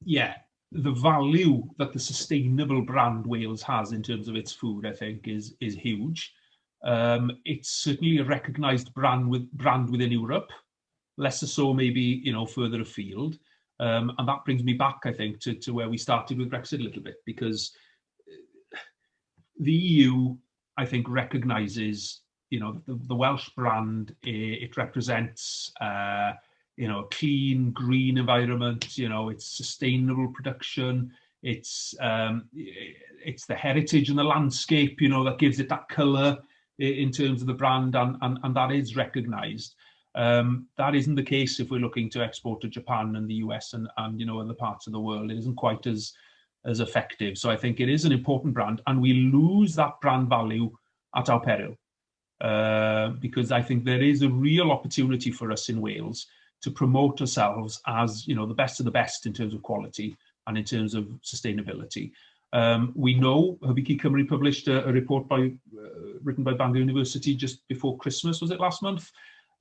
Yeah, the value that the sustainable brand Wales has in terms of its food, I think, is huge. It's certainly a recognised brand within Europe, less so maybe, you know, further afield. And that brings me back, I think, to where we started with Brexit a little bit, because the EU, I think, recognises, you know, the Welsh brand. It represents, you know, a clean, green environment. You know, it's sustainable production. It's the heritage and the landscape, you know, that gives it that colour in terms of the brand, and that is recognised. That isn't the case if we're looking to export to Japan and the US and you know, other parts of the world. It isn't quite as effective. So I think it is an important brand, and we lose that brand value at our peril, because I think there is a real opportunity for us in Wales to promote ourselves as, you know, the best of the best in terms of quality and in terms of sustainability. We know Hybiki Cymru published a report written by Bangor University just before Christmas, was it last month?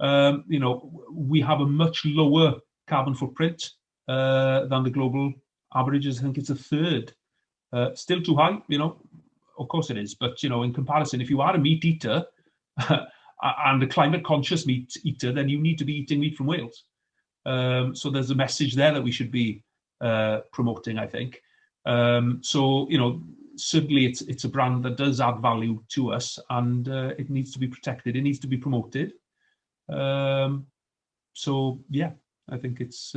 You know, we have a much lower carbon footprint than the global averages. I think it's a third. Still too high, you know, of course it is. But, you know, in comparison, if you are a meat eater and a climate conscious meat eater, then you need to be eating meat from Wales. So there's a message there that we should be promoting, I think. So, you know, certainly it's a brand that does add value to us, and it needs to be protected. It needs to be promoted. So yeah, I think it's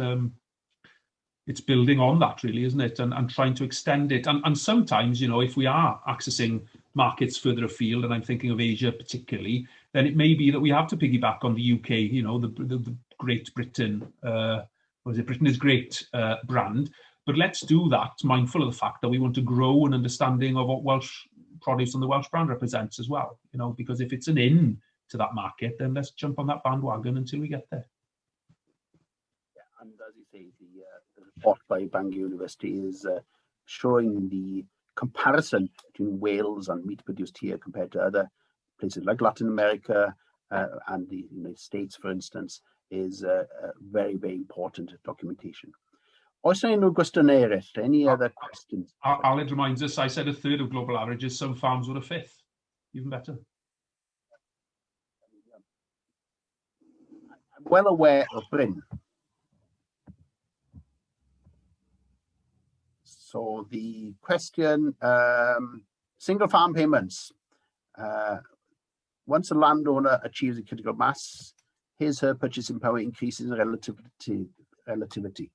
building on that, really, isn't it? And trying to extend it. And sometimes, you know, if we are accessing markets further afield, and I'm thinking of Asia particularly, then it may be that we have to piggyback on the UK, you know, the Great Britain, Britain is Great brand. But let's do that mindful of the fact that we want to grow an understanding of what Welsh produce and the Welsh brand represents as well, you know, because if it's an in to that market, then let's jump on that bandwagon until we get there. Yeah, and as you say, the report by Bangor University is showing the comparison between Wales and meat produced here compared to other places like Latin America and the United States, for instance, is very, very important documentation. Oes yna unrhyw gwestiynau eraill? Any other questions? Aled reminds us, I said a third of global averages, some farms were a fifth. Even better. I'm well aware of Bryn. So the question, single farm payments. Once a landowner achieves a critical mass, her purchasing power increases in relativity.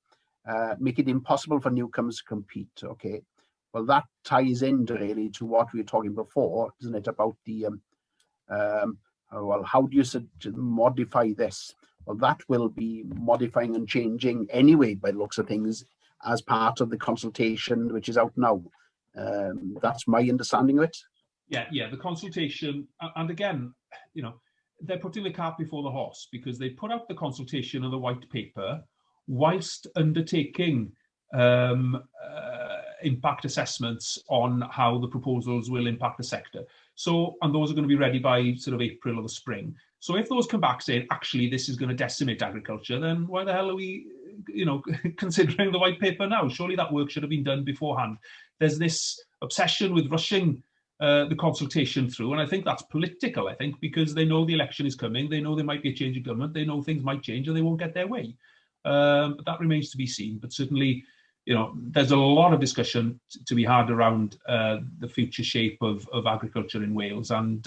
Make it impossible for newcomers to compete. Okay, well, that ties in really to what we were talking before, isn't it, about the well, how do you modify this? Well, that will be modifying and changing anyway, by the looks of things, as part of the consultation which is out now. That's my understanding of it. Yeah, the consultation, and again, you know, they're putting the cart before the horse, because they put out the consultation of the white paper whilst undertaking impact assessments on how the proposals will impact the sector. So, and those are going to be ready by sort of April or the spring. So if those come back saying, actually, this is going to decimate agriculture, then why the hell are we, you know, considering the white paper now? Surely that work should have been done beforehand. There's this obsession with rushing the consultation through, and I think that's political, I think, because they know the election is coming, they know there might be a change of government, they know things might change and they won't get their way. But that remains to be seen. But certainly, you know, there's a lot of discussion to be had around the future shape of agriculture in Wales, and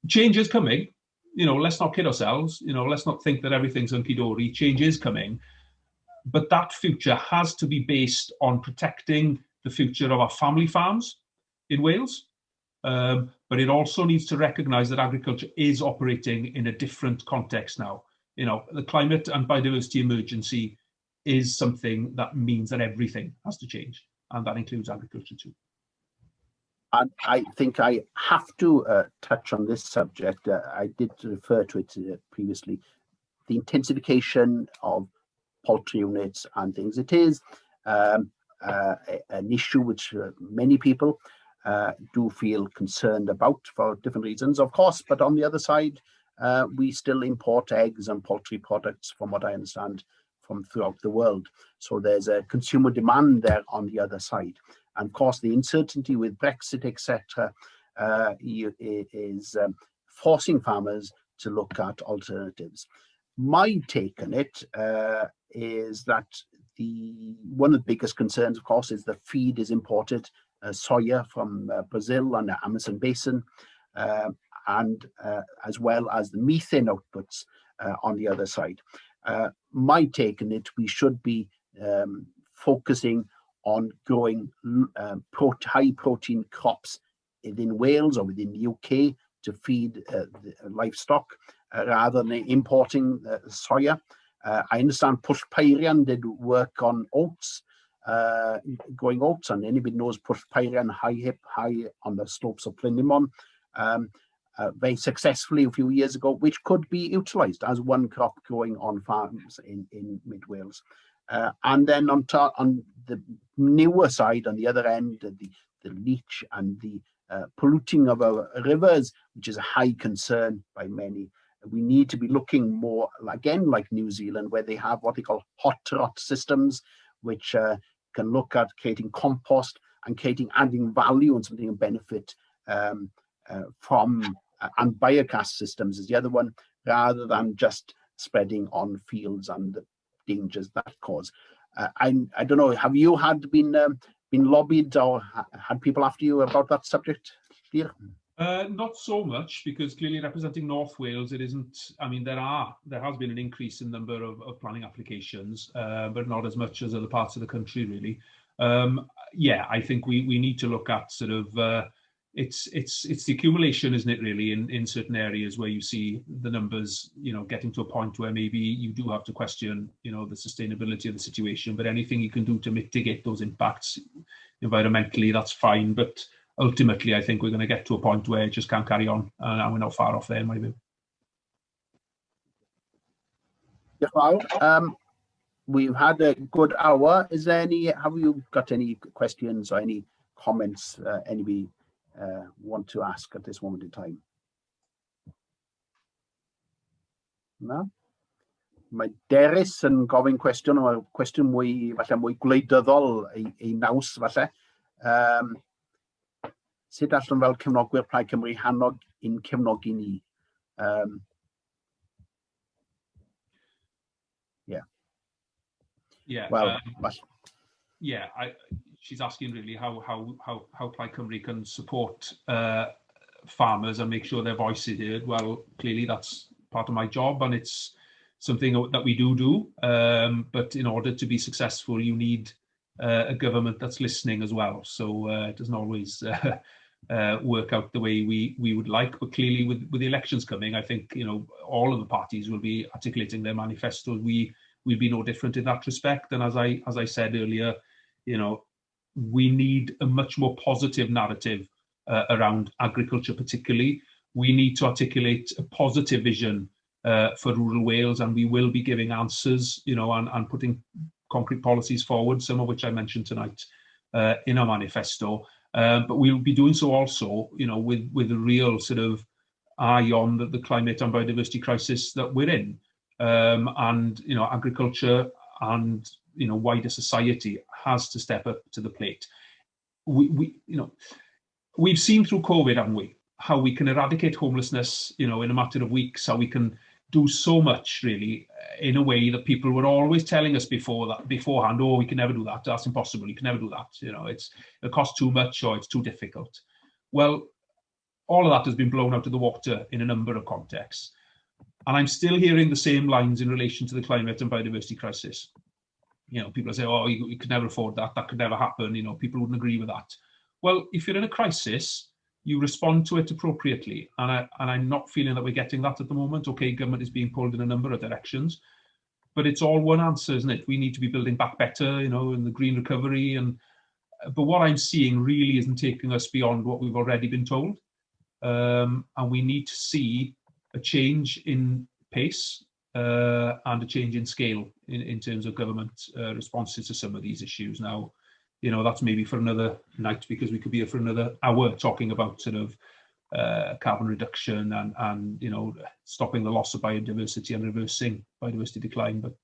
change is coming. You know, let's not kid ourselves. You know, let's not think that everything's hunky-dory. Change is coming, but that future has to be based on protecting the future of our family farms in Wales. But it also needs to recognise that agriculture is operating in a different context now. You know, the climate and biodiversity emergency is something that means that everything has to change, and that includes agriculture too. And I think I have to touch on this subject. I did refer to it previously. The intensification of poultry units and things. It is an issue which many people do feel concerned about for different reasons, of course. But on the other side, we still import eggs and poultry products, from what I understand, from throughout the world. So there's a consumer demand there on the other side. And of course, the uncertainty with Brexit, etc., is forcing farmers to look at alternatives. My take on it is that one of the biggest concerns, of course, is the feed is imported, soya from Brazil and the Amazon basin, and as well as the methane outputs on the other side. My take on it, we should be focusing on growing high protein crops within Wales or within the UK to feed the livestock rather than importing soya. I understand Pwll Peirian did work on oats, growing oats, and anybody knows Pwll Peirian high on the slopes of Plynlimon very successfully a few years ago, which could be utilised as one crop growing on farms in mid Wales. And then on the newer side, on the other end, the leach and the polluting of our rivers, which is a high concern by many. We need to be looking more, again, like New Zealand, where they have what they call hot rot systems, which can look at creating compost and adding value and something of benefit from, and biogas systems is the other one, rather than just spreading on fields and the dangers that cause. I don't know, have you been lobbied or had people after you about that subject, Llyr? Not so much, because clearly representing North Wales, it isn't. I mean, there has been an increase in number of planning applications, but not as much as other parts of the country, really. Yeah, I think we need to look at sort of it's the accumulation, isn't it, really, in certain areas where you see the numbers, you know, getting to a point where maybe you do have to question, you know, the sustainability of the situation. But anything you can do to mitigate those impacts environmentally, that's fine. But ultimately, I think we're going to get to a point where it just can't carry on, and we're not far off there, in my view. Yeah, we've had a good hour. Have you got any questions or any comments anybody want to ask at this moment in time? No? Mae Derys yn gofyn cwestiwn, o cwestiwn mwy gwleidyddol ei naws falle. Sut allan fel cefnogwyr Plaid Cymru hannog un cefnogi ni? Yeah. Well, yeah. She's asking really how Plaid Cymru can support farmers and make sure their voice is heard. Well, clearly that's part of my job, and it's something that we do. But in order to be successful, you need a government that's listening as well. So it doesn't always work out the way we would like. But clearly, with the elections coming, I think, you know, all of the parties will be articulating their manifestos. We'll be no different in that respect. And as I said earlier, you know, we need a much more positive narrative around agriculture, particularly. We need to articulate a positive vision for rural Wales, and we will be giving answers, you know, and putting concrete policies forward, some of which I mentioned tonight in our manifesto. But we'll be doing so also, you know, with a real sort of eye on the climate and biodiversity crisis that we're in. And, you know, agriculture and, you know, wider society has to step up to the plate. You know, we've seen through COVID, haven't we, how we can eradicate homelessness, you know, in a matter of weeks, how we can do so much, really, in a way that people were always telling us beforehand, oh, we can never do that, that's impossible, you can never do that, you know, it costs too much or it's too difficult. Well, all of that has been blown out of the water in a number of contexts. And I'm still hearing the same lines in relation to the climate and biodiversity crisis. You know, people say, oh, you could never afford that, that could never happen, you know, people wouldn't agree with that. Well, if you're in a crisis, you respond to it appropriately. And I'm not feeling that we're getting that at the moment. Okay, government is being pulled in a number of directions, but it's all one answer, isn't it? We need to be building back better, you know, in the green recovery. But what I'm seeing really isn't taking us beyond what we've already been told. And we need to see a change in pace and a change in scale in terms of government responses to some of these issues. Now, you know, that's maybe for another night, because we could be here for another hour talking about sort of carbon reduction and you know, stopping the loss of biodiversity and reversing biodiversity decline. But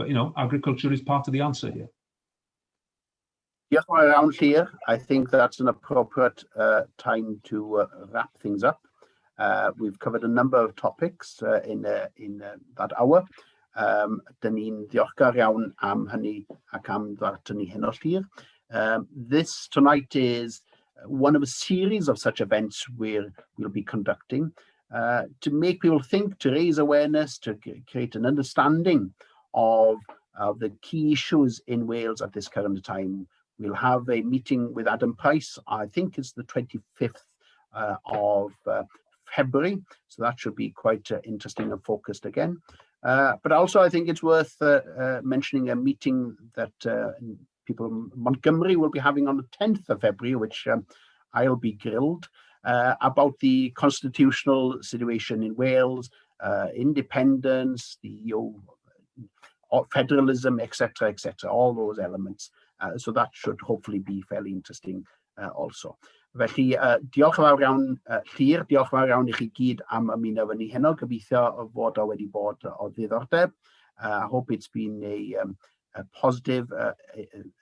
you know, agriculture is part of the answer here. Yes, around here, I think that's an appropriate time to wrap things up. We've covered a number of topics in that hour. Dyn ni'n ddiolchgar iawn am hynny ac am ddarllen ni hyn o'r Llyr. This tonight is one of a series of such events we'll be conducting to make people think, to raise awareness, to create an understanding of the key issues in Wales at this current time. We'll have a meeting with Adam Price, I think it's the 25th of February, so that should be quite interesting and focused again. But also I think it's worth mentioning a meeting that people in Montgomery will be having on the 10th of February, which I'll be grilled about the constitutional situation in Wales, independence, the federalism, etc., all those elements. So that should hopefully be fairly interesting also. Felly, diolch yn fawr iawn, Llyr, diolch yn fawr iawn I chi gyd am ymuno efo ni heno. Gobeithio fod o wedi bod o ddiddordeb. I hope it's been a positive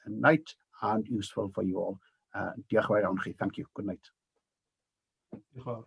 night and useful for you all. Diolch yn fawr iawn chi. Thank you. Good night. Diolch yn fawr.